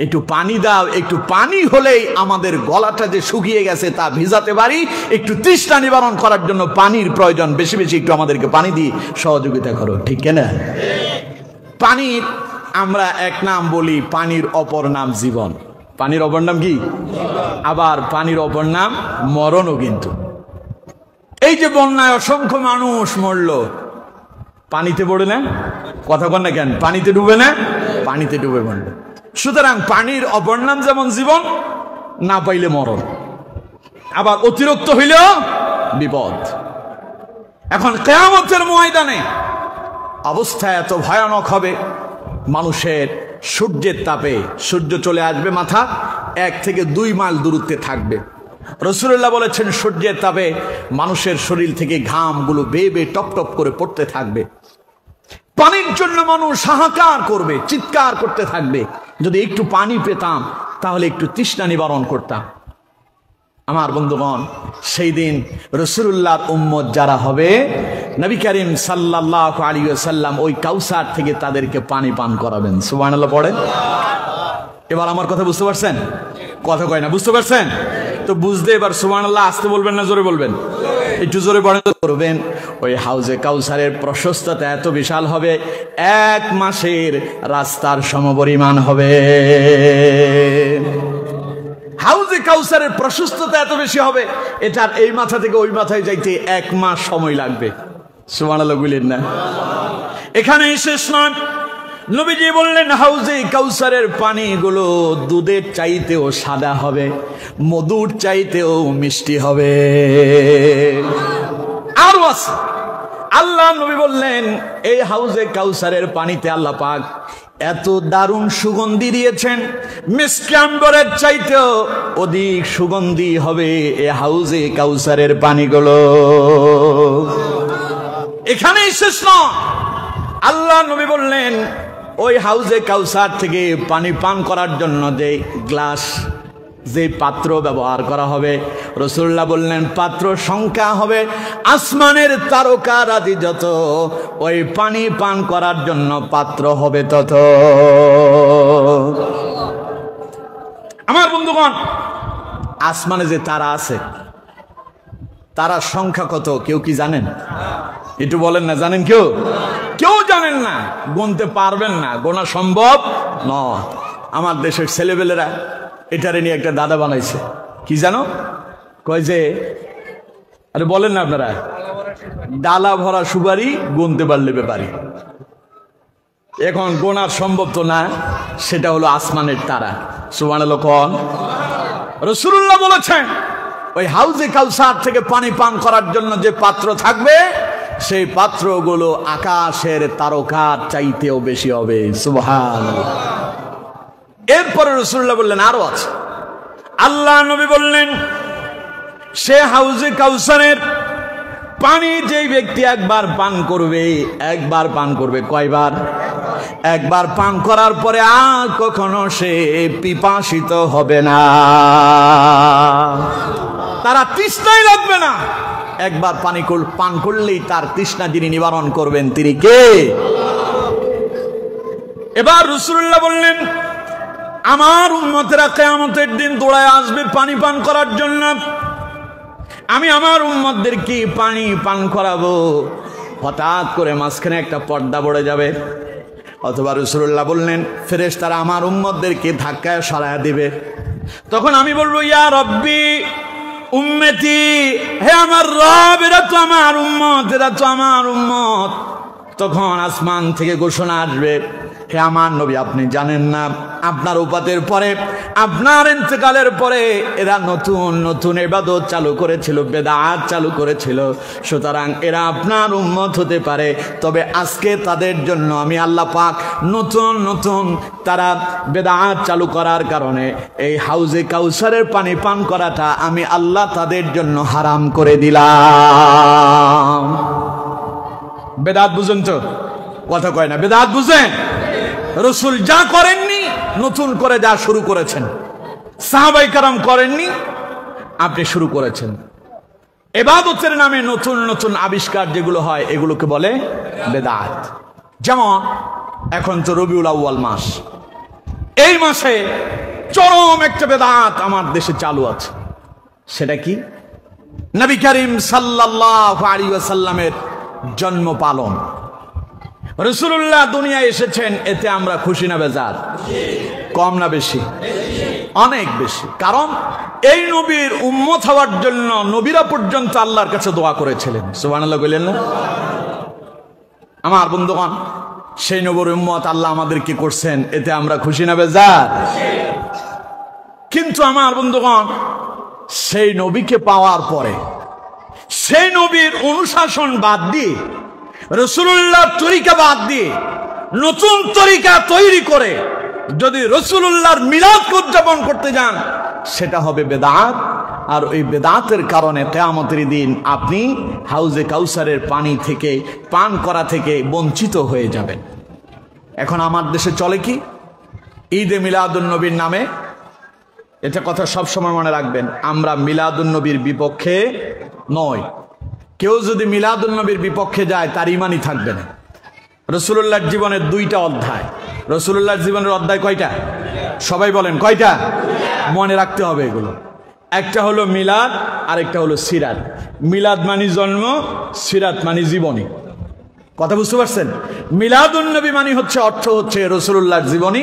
একটু পানি দাও, একটু পানি হলেই আমাদের গলাটা যে শুকিয়ে গেছে তা ভিজাতে পারি, একটু তৃষ্ণা নিবারণ করার জন্য পানির প্রয়োজন, বেশি বেশি একটু আমাদেরকে পানি দিয়ে সহযোগিতা করো, ঠিক না? পানির আমরা এক নাম বলি, পানির অপর নাম জীবন। পানির অপর নাম কি? আবার পানির অপর নাম মরণও। কিন্তু এই যে বন্যায় অসংখ্য মানুষ মরল, পানিতে পড়ে না? কথা বল না কেন? পানিতে ডুবে না? পানিতে ডুবে মরল। সুতরাং পানির অপর নাম যেমন জীবন, না পাইলে মরণ, আবার অতিরিক্ত হইলেও বিপদ। এখন কিয়ামতের ময়দানে অবস্থা এত ভয়ানক হবে, মানুষের সূর্যের তাপে, সূর্য চলে আসবে মাথা 1 থেকে 2 মাইল দূরত্বে থাকবে। রাসূলুল্লাহ বলেছেন, সূর্যের তাপে মানুষের শরীর থেকে ঘামগুলো বেয়ে বেয়ে টপ টপ করে পড়তে থাকবে। পানির জন্য মানুষ হাহাকার করবে, চিৎকার করতে থাকবে, যদি একটু পানি পেতাম তাহলে একটু তৃষ্ণা নিবারণ করতাম। আমার বন্ধুগণ, সেই দিন রাসূলুল্লাহর উম্মত যারা হবে, নবী করিম সাল্লাল্লাহু আলাইহি ওয়াসাল্লাম ওই কাউসার থেকে তাদেরকে পানি পান করাবেন। সুবহানাল্লাহ পড়েন। এবার আমার কথা বুঝতে পারছেন? কথা কয় না, বুঝতে পারছেন তো? বুঝতে এবার সুবহানাল্লাহ আসতে বলবেন না জোরে বলবেন? একটু জোরে পড়েন করবেন। ওই হাউজে কাউসারের প্রশস্ততা এত বিশাল হবে, 1 মাসের রাস্তার সমপরিমাণ হবে। হাউজে কাউসারের প্রশস্ততা এত বেশি হবে, এটার এই মাথা থেকে ওই মাথায় যাইতে 1 মাস সময় লাগবে। সুবহানাল্লাহ বলেন না? এখানেই শেষ নয়, নবীজি বললেন হাউজে কাউসারের পানিগুলো দুধের চাইতেও সাদা হবে, মধুর চাইতেও মিষ্টি হবে। আরো আছে, আল্লাহ নবী বললেন এই হাউজে কাউসারের পানিতে আল্লাহ পাক এত দারুণ সুগন্ধি দিয়েছেন, মিষ্টি আম্বরের চাইতেও অধিক সুগন্ধি হবে এই হাউজে কাউসারের পানিগুলো। এখানেই শেষ নয়, আল্লাহ নবী বললেন ওই হাউজে কাউসার থেকে পানি পান করার জন্য যে গ্লাস, যে পাত্র ব্যবহার করা হবে, রাসূলুল্লাহ বললেন পাত্র সংখ্যা হবে আসমানের তারকা রাজি যত, ওই পানি পান করার জন্য পাত্র হবে তত। আমার বন্ধুগণ, আসমানে যে তারা আছে, তারার সংখ্যা কত কেউ কি জানেন? একটু বলেন না, জানেন কেউ? কেউ জানেন না, গুনতে পারবেন না, গোনা সম্ভব নয়। আমার দেশের ছেলেবেলেরা এটারে নিয়ে একটা দাদা বানাইছে, কি জানো? কয় যে, আরে বলেন না আপনারা, ডালা ভরা সুপারি গুনতে পারলে ব্যাপারি। এখন গোনার সম্ভব তো না, সেটা হলো আসমানের তারা। সুবহানাল্লাহ কোন? রাসূলুল্লাহ বলেছেন ওই হাউজে কাউসার থেকে পানি পান করার জন্য যে পাত্র থাকবে, সেই পাত্রগুলো আকাশের তারকার চাইতেও বেশি হবে। সুবহানাল্লাহ। এরপরে রাসূলুল্লাহ বললেন আরো আছে, আল্লাহ নবী বললেন, সে হাউজে কাউসারের পানি যেই ব্যক্তি একবার পান করবে, কয়বার? একবার পান করার পরে আর কখনো সে পিপাসিত হবে না, তারা তৃষ্ণাই লাগবে না। একবার পান করলেই তার তৃষ্ণা যিনি নিবারণ করবেন তিনি কে? এবার রাসূলুল্লাহ বললেন, আমার উম্মতেরা কিয়ামতের দিন দৌড়ায় আসবে পানি পান করার জন্য, আমি আমার উম্মতদেরকে পানি পান করাবো। হঠাৎ করে মাঝখানে একটা পর্দা পড়ে যাবে, অথবা রাসূলুল্লাহ বললেন ফেরেশতারা আমার উম্মতদেরকে ধাক্কায় সরায় দিবে। তখন আমি বলবো, ইয়া রব্বি উম্মতি, হে আমার রব, এরা তো আমার উম্মত। তখন আসমান থেকে ঘোষণা আসবে, হে আমার নবী, আপনি জানেন না আপনার উপাতের পরে, আপনার ইন্তেকালের পরে এরা নতুন নতুন ইবাদত চালু করেছিল, বেদাত চালু করেছিল, সুতরাং এরা আপনার উম্মত হতে পারে। তবে আজকে তাদের জন্য আমি আল্লাহ পাক নতুন তারা বেদাত চালু করার কারণে এই হাউজে কাউসারের পানি পান করাটা আমি আল্লাহ তাদের জন্য হারাম করে দিলাম। বেদাত বুঝেন তো? কথা কয় না, বেদাত বুঝেন? রাসূল যা করেননি, নতুন করে যা শুরু করেছেন, সাহাবায়ে কেরাম করেননি, আপনি শুরু করেছেন। ইবাদতের নামে নতুন নতুন আবিষ্কার যেগুলো হয় এগুলোকে বলে বেদাত। যেমন এখন তো রবিউল আউয়াল মাস, এই মাসে চরম একটা বেদাত আমার দেশে চালু আছে। সেটা কি? নবী করিম সাল্লাল্লাহু আলাইহি ওয়াসাল্লামের জন্ম পালন। রাসূলুল্লাহ দুনিয়ায় এসেছেন, এতে আমরা খুশি না বেজার? কম না বেশি? অনেক বেশি। কারণ এই নবীর উম্মত হওয়ার জন্য নবীরা পর্যন্ত আল্লাহর কাছে দোয়া করেছিলেন। সুবহানাল্লাহ বললেন না? আমার বন্ধুগণ, সেই নবীর উম্মত আল্লাহ আমাদেরকে করছেন, এতে আমরা খুশি না বেজার? কিন্তু আমার বন্ধুগণ, সেই নবীকে পাওয়ার পরে, সেই নবীর অনুশাসন বাদ দিয়ে, রাসূলুল্লাহর তরিকা বাদ দিয়ে নতুন তরিকা তৈরি করে যদি রাসূলুল্লাহর মিলাদকে উদযাপন করতে যান, সেটা হবে বেদাত। আর ওই বেদাতের কারণে কিয়ামতের দিন আপনি হাউজে কাউসারের পানি থেকে, পান করা থেকে বঞ্চিত হয়ে যাবেন। এখন আমার দেশে চলে কি? ঈদে মিলাদুন নবীর নামে, এটা কথা সবসময় মনে রাখবেন, আমরা মিলাদুন নবীর বিপক্ষে নয়। কেউ যদি মিলাদুন নবীর বিপক্ষে যায় তার ঈমানই থাকবে না। রাসূলুল্লাহর জীবনের দুইটা অধ্যায়। রাসূলুল্লাহর জীবনের অধ্যায় কয়টা? সবাই বলেন কয়টা? মনে রাখতে হবে এগুলো। একটা হলো মিলাদ, আর একটা হলো সিরাত। মিলাদ মানে জন্ম, সিরাত মানে জীবনী। কথা বুঝতে পারছেন? মিলাদুন নবী মানে হচ্ছে অর্থ হচ্ছে রাসূলুল্লাহর জীবনী,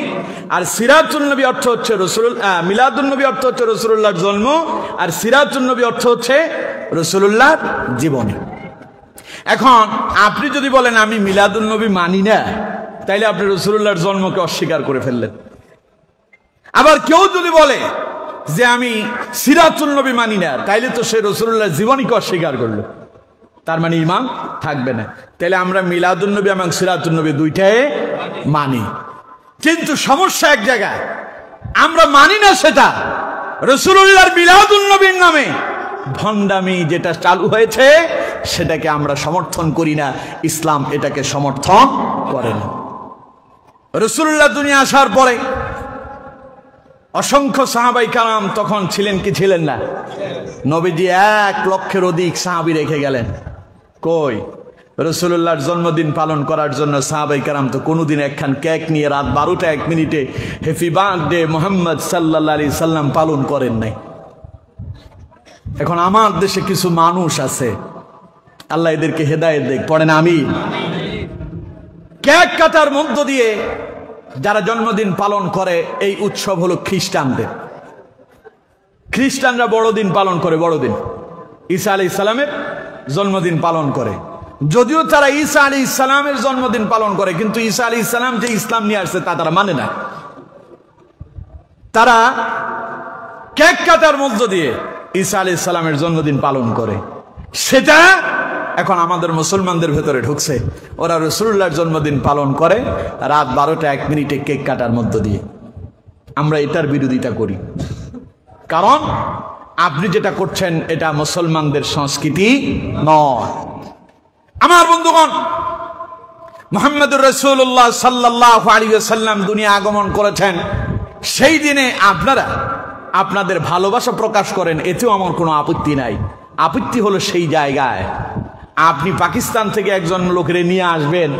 আর সিরাতুন নবী অর্থ হচ্ছে মিলাদুন নবী অর্থ হচ্ছে রাসূলুল্লাহর জন্ম, আর সিরাতুন নবী অর্থ হচ্ছে রাসূলুল্লাহর জীবনী। এখন আপনি যদি বলেন আমি মিলাদুন নবী মানি না, তাইলে আপনি রাসূলুল্লাহর জন্মকে অস্বীকার করে ফেললেন। আবার কেউ যদি বলে যে আমি সিরাতুন নবী মানি না, তাইলে তো সে রাসূলুল্লাহর জীবনীকে অস্বীকার করলো, তার মানে ঈমান থাকবে না। তাহলে আমরা মিলাদুন নবী এবং সিরাতুন নবী দুইটাই মানি, কিন্তু সমস্যা এক জায়গায়, আমরা মানি না সেটা রাসূলুল্লাহর মিলাদুন নবীর নামে ভণ্ডামি যেটা চালু হয়েছে সেটাকে আমরা সমর্থন করি না, ইসলাম এটাকে সমর্থন করে না। রাসূলুল্লাহ দুনিয়া আসার পরে অসংখ্য সাহাবায়ে কেরাম তখন ছিলেন কি ছিলেন না? নবীজি 1 লক্ষের অধিক সাহাবী রেখে গেলেন। কই? রাসূলুল্লাহর জন্মদিন পালন করার জন্য সাহাবায়ে কেরাম তো কোনোদিন একখান কেক নিয়ে রাত 12টা 1 মিনিটে হ্যাপি বার্থডে মুহাম্মদ সাল্লাল্লাহু আলাইহি সাল্লাম পালন করেন নাই। এখন আমার দেশে কিছু মানুষ আছে, আল্লাহ এদেরকে হেদায়েত দেখ, পড়েন আমিন। কেক কাটার মধ্য দিয়ে যারা জন্মদিন পালন করে, এই উৎসব হলো খ্রিস্টানদের। খ্রিস্টানরা বড়দিন পালন করে, বড়দিন ঈসা আলাইহিস সালামের জন্মদিন পালন করে। যদিও তারা ঈসা আলাইহিস সালামের জন্মদিন পালন করে, কিন্তু ঈসা আলাইহিস সালাম যে ইসলাম নিয়ে আসছে তা তারা মানে না। তারা কেক কাটার মধ্য দিয়ে ঈসা আলাইহিস সালামের জন্মদিন পালন করে। সেটা এখন আমাদের মুসলমানদের ভেতরে ঢুকছে। ওরা রাসূলুল্লাহর জন্মদিন পালন করে রাত 12টা 1 মিনিটে কেক কাটার মধ্য দিয়ে। আমরা এটার বিরোধিতা করি, কারণ আপনি যেটা করছেন এটা মুসলমানদের সংস্কৃতি নয়। আমার বন্ধুগণ, মুহাম্মদুর রাসূলুল্লাহ সাল্লাল্লাহু আলাইহি ওয়াসাল্লাম দুনিয়া আগমন করেছেন, সেই দিনে আপনারা আপনাদের ভালোবাসা প্রকাশ করেন, এতেও আমার কোনো আপত্তি নাই। আপত্তি হলো সেই জায়গায় আপনি পাকিস্তান থেকে একজন লোকের নিয়ে আসবেন,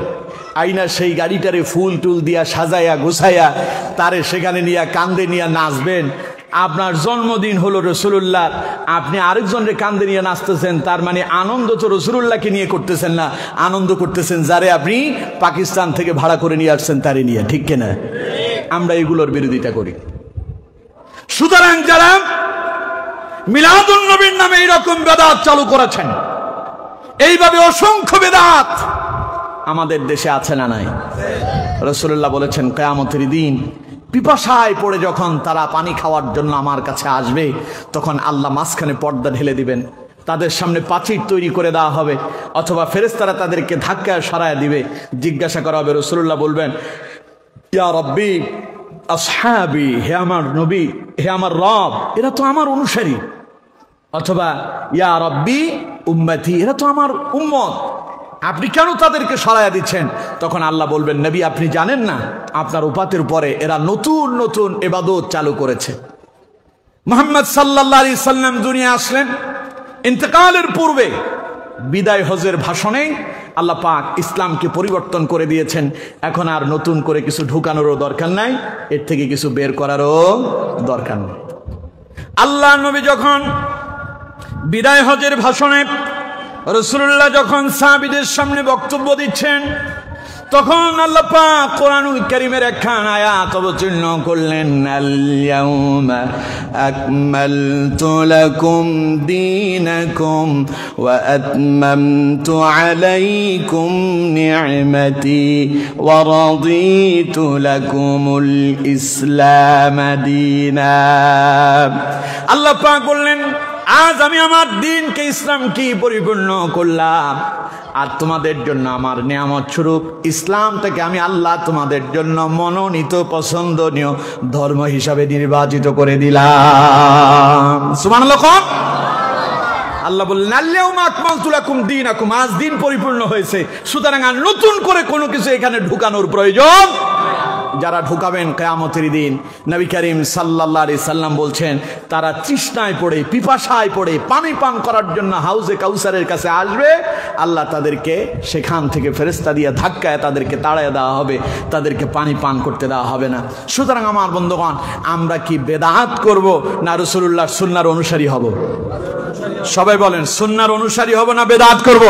আইনা সেই গাড়িটারে ফুল টুল দিয়া সাজাইয়া গুছাইয়া তারে সেখানে নিয়ে কান্দে নিয়ে নাচবেন। আপনার জন্মদিন হলো রসুলুল্লাহ, আপনি আরেকজনের কান্দে নিয়ে নাচতেছেন, তার মানে আনন্দ তো রসুলুল্লাহকে নিয়ে করতেছেন না, আনন্দ করতেছেন যারে আপনি পাকিস্তান থেকে ভাড়া করে নিয়ে আসছেন তারে নিয়ে, ঠিক কিনা? আমরা এগুলোর বিরোধিতা করি। সুতরাং যারা মিলাদুন নবীর নামে এইরকম বেদাত চালু করেছেন, এইভাবে অসংখ্য বেদাত আমাদের দেশে আছে না নাই? রাসূলুল্লাহ বলেছেন কিয়ামতের দিন পিপাসায় পড়ে যখন তারা পানি খাওয়ার জন্য আমার কাছে আসবে, তখন আল্লাহ মাঝখানে পর্দা ঢেলে দিবেন, তাদের সামনে পাচির তৈরি করে দেওয়া হবে, অথবা ফেরেশতারা তাদেরকে ধাক্কায় সরায় দিবে। জিজ্ঞাসা করা হবে, রাসূলুল্লাহ বলবেন ইয়া রাব্বি আসহাবি, হে আমার নবী, হে আমার রব, এরা তো আমার অনুসারী। অথবা ইয়া রাব্বি উম্মতি, এরা তো আমার উম্মত, আপনি কেন তাদেরকে সরাইয়া দিচ্ছেন? তখন আল্লাহ বলবেন, নবী আপনি জানেন না, আপনার উপাতের পরে এরা নতুন নতুন ইবাদত চালু করেছে। মুহাম্মদ সাল্লাল্লাহু আলাইহি সাল্লাম দুনিয়া আসলেন, ইন্তেকালের পূর্বে বিদায় হজের ভাষণে আল্লাহ পাক ইসলামকে পরিবর্তন করে দিয়েছেন। এখন আর নতুন করে কিছু ঢুকানোরও দরকার নাই, এর থেকে কিছু বের করারও দরকার নেই। আল্লাহ নবী যখন বিদায় হজের ভাষণে রাসূলুল্লাহ যখন সাহাবীদের সামনে বক্তব্য দিচ্ছেন, তখন আল্লাহ পাক কোরআনুল কারীমের একখান আয়াত অবতীর্ণ করলেন, আল ইয়াউমা আকমালতু লাকুম দীনাকুম ওয়া আতমামতু আলাইকুম নি'মাতি ওয়া রাদিতু লাকুমুল ইসলাম দীনা। আল্লাহ পাক বললেন, আজ আমি আমার দ্বীনকে ইসলামকে পরিপূর্ণ করলাম, আর তোমাদের জন্য আমার নিয়ামত স্বরূপ ইসলামটাকে আমি আল্লাহ তোমাদের জন্য মনোনীত পছন্দনীয় ধর্ম হিসাবে নির্বাচিত করে দিলাম। সুবহানাল্লাহ। আল্লাহ বললেন আল-ইয়াউমা আকমালতু লাকুম দীনাকুম, আজ দিন পরিপূর্ণ হয়েছে, সুতরাং আর নতুন করে কোনো কিছু এখানে ঢুকানোর প্রয়োজন। যারা ঢুকাবেন কিয়ামতের দিন, নবী করিম সাল্লাল্লাহু আলাইহি সাল্লাম বলছেন, তারা তৃষ্ণায় পড়ে পিপাসায় পড়ে পানি পান করার জন্য হাউজে কাউসারের কাছে আসবে, আল্লাহ তাদেরকে সেখান থেকে ফেরেশতা দিয়ে ধাক্কায় তাদেরকে তাড়ায় দেওয়া হবে, তাদেরকে পানি পান করতে দেওয়া হবে না। সুতরাং আমার বন্ধুগণ, আমরা কি বেদাত করব না রাসূলুল্লাহর সুন্নাহর অনুসারী হব? সবাই বলেন, সুন্নাহর অনুসারী হব না বেদাত করব?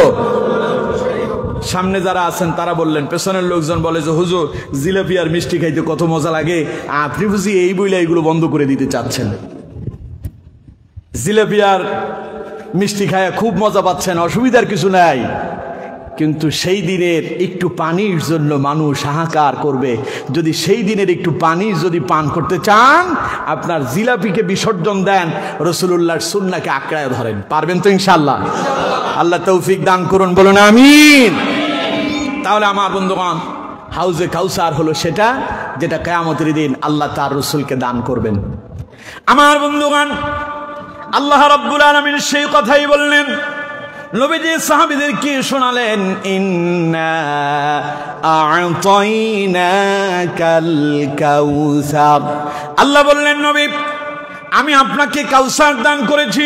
সামনে যারা আছেন তারা বললেন, পেছনের লোকজন বলে যে হুজুর জিলাপি আর মিষ্টি খাইতে কত মজা লাগে, আপনি বুঝি এই বইলা এগুলো বন্ধ করে দিতে চাচ্ছেন? জিলাপি আর মিষ্টি খায়া খুব মজা পাচ্ছেন, অসুবিধার কিছু নাই, কিন্তু সেই দিনের একটু পানির জন্য মানুষ হাহাকার করবে। যদি সেই দিনের একটু পানি যদি পান করতে চান, আপনার জিলাপিকে বিসর্জন দেন, রাসূলুল্লাহর সুন্নাহকে আঁকড়ায় ধরেন। পারবেন তো ইনশাআল্লাহ? আল্লাহ তৌফিক দান করুন, বলুন আমিন। তাহলে আমার বন্ধুগণ, হাউজে কাউসার হলো সেটা যেটা কিয়ামতের দিন আল্লাহ তার রাসূলকে দান করবেন। আমার বন্ধুগণ, আল্লাহ রাব্বুল আলামিন সেই কথাই বললেন, নবীজি সাহাবীদেরকে শোনালেন, ইন্না আ'তাইনাকাল কাউসার। আল্লাহ বললেন, নবী আমি আপনাকে কাউসার দান করেছি।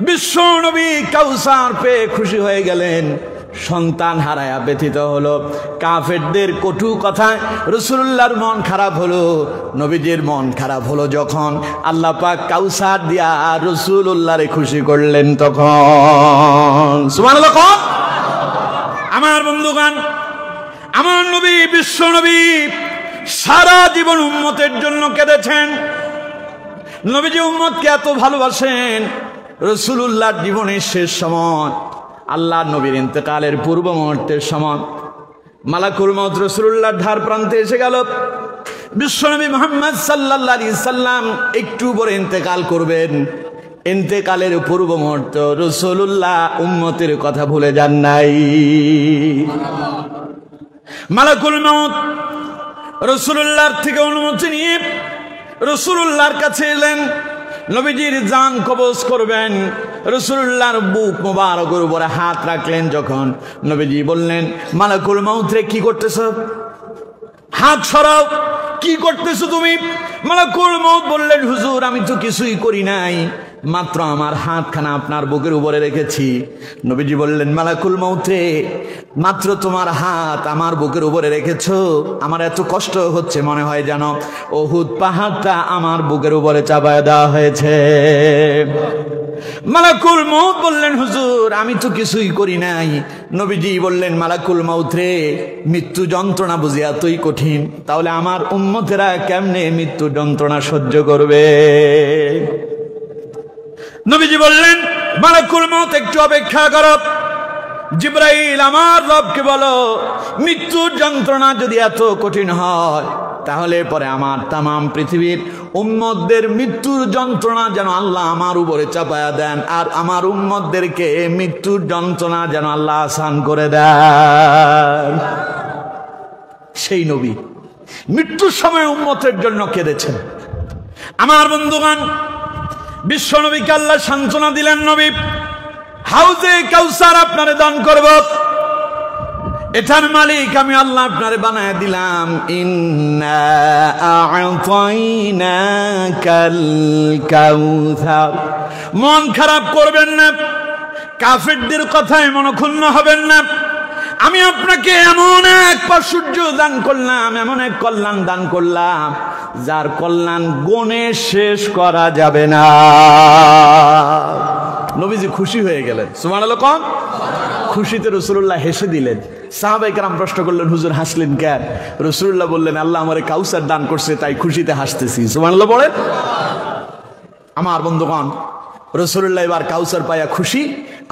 বিশ্ব নবী কাউসার পেয়ে খুশি হয়ে গেলেন, সন্তান হারায়া ব্যথিত হলো, কাফেরদের কটু কথায় রাসূলুল্লাহর মন খারাপ হলো। নবীজির মন খারাপ হলো যখন আল্লাহ পাক কাউসার দিয়া রাসূলুল্লাহরে খুশি করলেন তখন। সুবহানাল্লাহ। আমার বন্ধুগণ, আমার নবী বিশ্ব নবী সারা জীবন উম্মতের জন্য কেঁদেছেন। নবীজি উম্মতকে এত ভালোবাসেন, রাসূলুল্লাহর জীবনের শেষ সময়, আল্লাহ নবীর ইন্তেকালের পূর্ব মুহূর্তের সময় মালাকুল মউত রাসূলুল্লাহর ধার প্রান্তে এসে গেল। বিশ্বনবী মুহাম্মদ সাল্লাল্লাহু আলাইহি সাল্লাম একটু পরে ইন্তেকাল করবেন। ইন্তেকালের পূর্ব মুহূর্ত রাসূলুল্লাহ উম্মতের কথা ভুলে যান নাই। মালাকুল মউত রাসূলুল্লাহর থেকে অনুমতি নিয়ে রাসূলুল্লাহর কাছে এলেন। নবীজির জান কবজ করবেন, রাসূলুল্লাহর বুক মোবারকের উপরে হাত রাখলেন। যখন নবীজি বললেন, মালাকুল মউত রে, কি করতেছো? হাত সরাও, কি করতেছো তুমি? মালাকুল মউত বললেন, হুজুর আমি তো কিছুই করি নাই, মাত্র আমার হাতখানা আপনার বুকের উপরে রেখেছি। নবীজি বললেন, মালাকুল মউত রে, মাত্র তোমার হাত আমার বুকের উপরে রেখেছো, আমার এত কষ্ট হচ্ছে, মনে হয় যেন উহুদ পাহাড়টা আমার বুকের উপরে চাপায় দেওয়া হয়েছে। মালাকুল মউত বললেন, হুজুর আমি তো কিছুই করি নাই। নবীজি বললেন, মালাকুল মউত রে, মৃত্যু যন্ত্রণা বুঝি এতই কঠিন, তাহলে আমার উম্মতেরা কেমনে মৃত্যু যন্ত্রণা সহ্য করবে? নবীজি বললেন, মালাকুল মউত একটু অপেক্ষা করো। জিবরাইল আমার রবকে বলো, মৃত্যুর যন্ত্রণা যদি এত কঠিন হয়, তাহলে পরে আমার তামাম পৃথিবীর উম্মতদের মৃত্যুর যন্ত্রণা যেন আল্লাহ আমার উপরে চাপায়া দেন, আর আমার উম্মতদেরকে মৃত্যুর যন্ত্রণা যেন আল্লাহ আসান করে দেন। সেই নবী মৃত্যুর সময় উম্মতের জন্য কেঁদেছেন। আমার বন্ধুগণ, বিশ্ব নবীকে আল্লাহ সান্ত্বনা দিলেন, নবী হাউজে কাউসার আপনারে দান করব, এটার মালিক আমি আল্লাহ আপনারে বানায় দিলাম। ইন্না আ'তাইনাকাল কাউসার। মন খারাপ করবেন না, কাফেরদের কথায় মনক্ষুণ্ণ হবেন না। আমি আপনাকে এমন এক প্রাচুর্য দান করলাম, এমন এক কল্যাণ দান করলাম, যার কল্যাণ গুণে শেষ করা যাবে না। নবীজি খুশি হয়ে গেলেন, সুবহানাল্লাহ। কোন খুশিতে রাসূলুল্লাহ হেসে দিলেন। সাহাবায়ে কেরাম প্রশ্ন করলেন, হুজুর হাসলেন কেন? রাসূলুল্লাহ বললেন, আল্লাহ আমারে কাউসার দান করছে, তাই খুশিতে হাসতেছি। সুবহানাল্লাহ বলেন। আমার বন্ধুগণ, রাসূলুল্লাহ এবার কাউসার পায়া খুশি।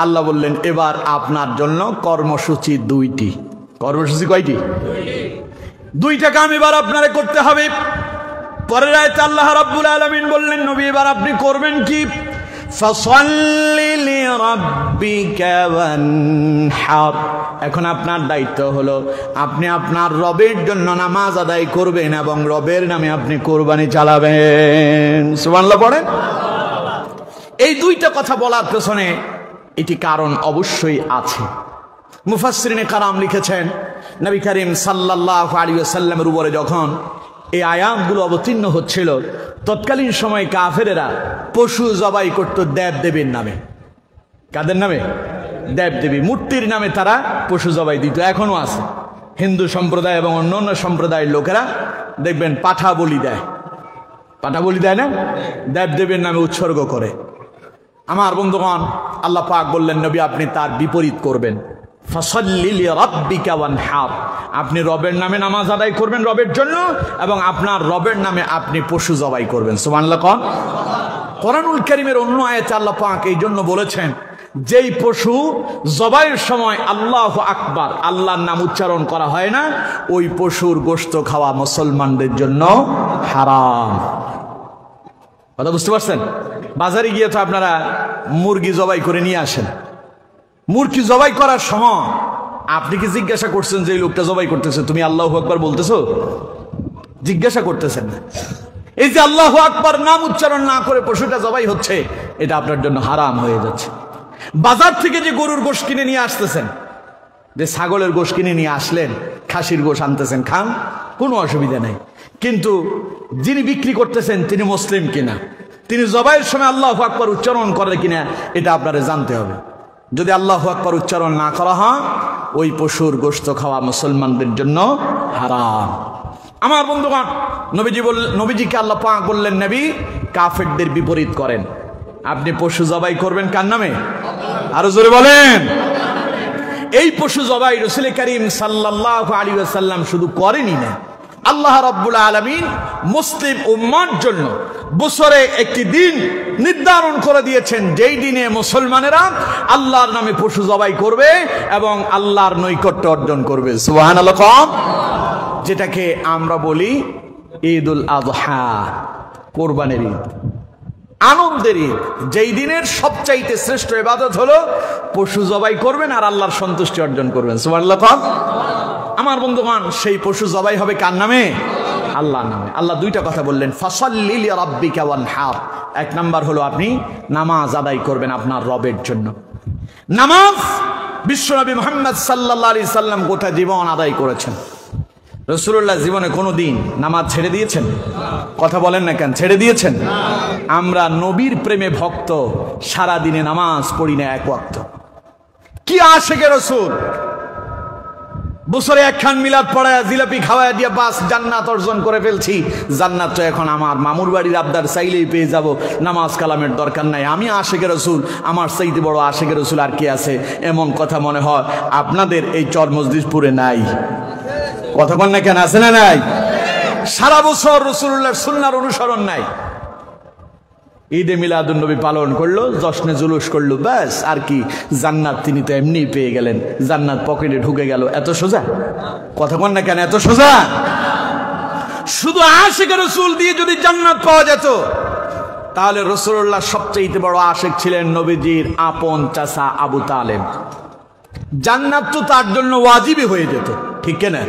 আল্লাহ বললেন, এবার আপনার জন্য কর্মসূচি দুইটি। কর্মসূচি কয়টি? দুইটা কাম এবার আপনারে করতে হবে। পরের আয়াতে আল্লাহ রাব্বুল আলামিন বললেন, নবী এবার আপনি করবেন কি? ফাসাল্লি লিরাব্বিকা ওয়ানহার। এখন আপনার দায়িত্ব হলো আপনি আপনার রবের জন্য নামাজ আদায় করবেন এবং রবের নামে আপনি কোরবানি চালাবেন। সুবহানাল্লাহ পড়েন। এই দুইটা কথা বলার পেছনে এটি কারণ অবশ্যই আছে। মুফাসসিরিনে কারাম লিখেছেন, নবী করিম সাল্লাল্লাহু আলাইহি ওয়াসাল্লামের উপরে যখন এই আয়াতগুলো অবতীর্ণ হচ্ছিল, তৎকালীন সময় কাফেরেরা পশু জবাই করত দেব দেবীর নামে। কাদের নামে? দেব দেবী, মূর্তির নামে তারা পশু জবাই দিত। এখনো আছে হিন্দু সম্প্রদায় এবং অন্যান্য সম্প্রদায়ের লোকেরা দেখবেন পাঠা বলি দেয়। পাঠা বলি দেয় না, দেব দেবীর নামে উৎসর্গ করে। আমার বন্ধুগণ, আল্লাহ পাক বললেন, নবী আপনি তার বিপরীত করবেন। ফাসাল্লি লিরাব্বিকা ওয়ানহার। আপনি রবের নামে নামাজ আদায় করবেন রবের জন্য, এবং আপনার রবের নামে আপনি পশু জবাই করবেন। সুবহানাল্লাহ। কোরআনুল কারীমের অন্য আয়াতে আল্লাহ পাক এই জন্য বলেছেন, যেই পশু জবাইয়ের সময় আল্লাহু আকবার আল্লাহর নাম উচ্চারণ করা হয় না, ওই পশুর গোশত খাওয়া মুসলমানদের জন্য হারাম। কথা বুঝতে পারছেন? বাজারে গিয়ে তো আপনারা মুরগি জবাই করে নিয়ে আসেন। মুরগি জবাই করার সময় আপনি কি জিজ্ঞাসা করছেন যে এই লোকটা জবাই করতেছে তুমি আল্লাহু আকবার বলতেছো? জিজ্ঞাসা করতেছেন না। এই যে আল্লাহু আকবার নাম উচ্চারণ না করে পশুটা জবাই হচ্ছে, এটা আপনার জন্য হারাম হয়ে যাচ্ছে। বাজার থেকে যে গরুর গোশত কিনে নিয়ে আসতেছেন, যে ছাগলের গোশত কিনে নিয়ে আসলেন, খাসির গোশত আনতেছেন, খান, কোনো অসুবিধা নেই। কিন্তু যিনি বিক্রি করতেছেন তিনি মুসলিম কিনা, তিনি জবাইয়ের সময় আল্লাহু আকবার উচ্চারণ করে কিনা, এটা আপনারা জানতে হবে। যদি আল্লাহু আকবার উচ্চারণ না করা হয়, ওই পশুর গোশত খাওয়া মুসলমানদের জন্য হারাম। আমার বন্ধুগণ, নবীজিকে আল্লাহ পাক বললেন, নবী কাফেরদের বিপরীত করেন। আপনি পশু জবাই করবেন কার নামে? আরো জোরে বলেন। এই পশু জবাই রাসূল করিম সাল্লাল্লাহু আলাইহি ওয়াসাল্লাম শুধু করেনই না, আল্লাহ রাব্বুল আলামিন মুসলিম উম্মার জন্য বছরে একটি দিন নির্ধারণ করে দিয়েছেন, যেই দিনে মুসলমানেরা আল্লাহর নামে পশু জবাই করবে এবং আল্লাহর নৈকট্য অর্জন করবে। সুবহানাল্লাহ। যেটাকে আমরা বলি ঈদুল আযহা, কোরবানির ঈদ, আনন্দের ঈদ। যেই দিনের সবচাইতে শ্রেষ্ঠ ইবাদত হলো পশু জবাই করবেন আর আল্লাহর সন্তুষ্টি অর্জন করবেন। সুবহানাল্লাহ। আমার বন্ধুগণ, সেই পশু জবাই হবে কার নামে? আল্লাহর নামে। আল্লাহ দুইটা কথা বললেন, ফাসাল্লি লিরাব্বিকা ওয়ানহার। এক নাম্বার হলো আপনি নামাজ আদায় করবেন আপনার রবের জন্য। নামাজ বিশ্বনবী মুহাম্মদ সাল্লাল্লাহু আলাইহি সাল্লাম গোটা জীবন আদায় করেছেন। রাসূলুল্লাহ জীবনে কোনো দিন নামাজ ছেড়ে দিয়েছেন? কথা বলেন না কেন, ছেড়ে দিয়েছেন? আমরা নবীর প্রেমে ভক্ত, সারা দিনে নামাজ পড়ি না এক ওয়াক্ত। কি আশিকে রাসূল, বছরে একখান মিলাদ পড়ায় জিলাপি খাওয়ায় দিয়ে বাস জান্নাত অর্জন করে ফেলছি, জান্নাত তো এখন আমার মামুর বাড়ির আবদার চাইলেই পেয়ে যাব, নামাজ কালামের দরকার নাই, আমি আশিকে রাসূল, আমার চাইতে বড় আশিকে রাসূল আর কি আছে? এমন কথা মনে হয় আপনাদের এই চর মজলিসপুরে নাই। কথা বল না কেন, আছে না নাই? সারা বছর রাসূলুল্লাহর সুন্নাহর অনুসরণ নাই। ঈদে মিলাদুন নবী পালন করলো, জশ্নে জুলুস করলো, ব্যাস আর কি, জান্নাত তিনি তো এমনি পেয়ে গেলেন, জান্নাত পকেটে ঢুকে গেল। এত সোজা? কথা বল না কেন, এত সোজা? শুধু আশিকে রাসূল দিয়ে যদি জান্নাত পাওয়া যেত, তাহলে রাসূলুল্লাহ সবচেয়ে বড় আশিক ছিলেন নবীজির আপন চাচা আবু তালেব। জান্নাত তো তার জন্য ওয়াজিবই হয়ে যেত, ঠিক কিনা?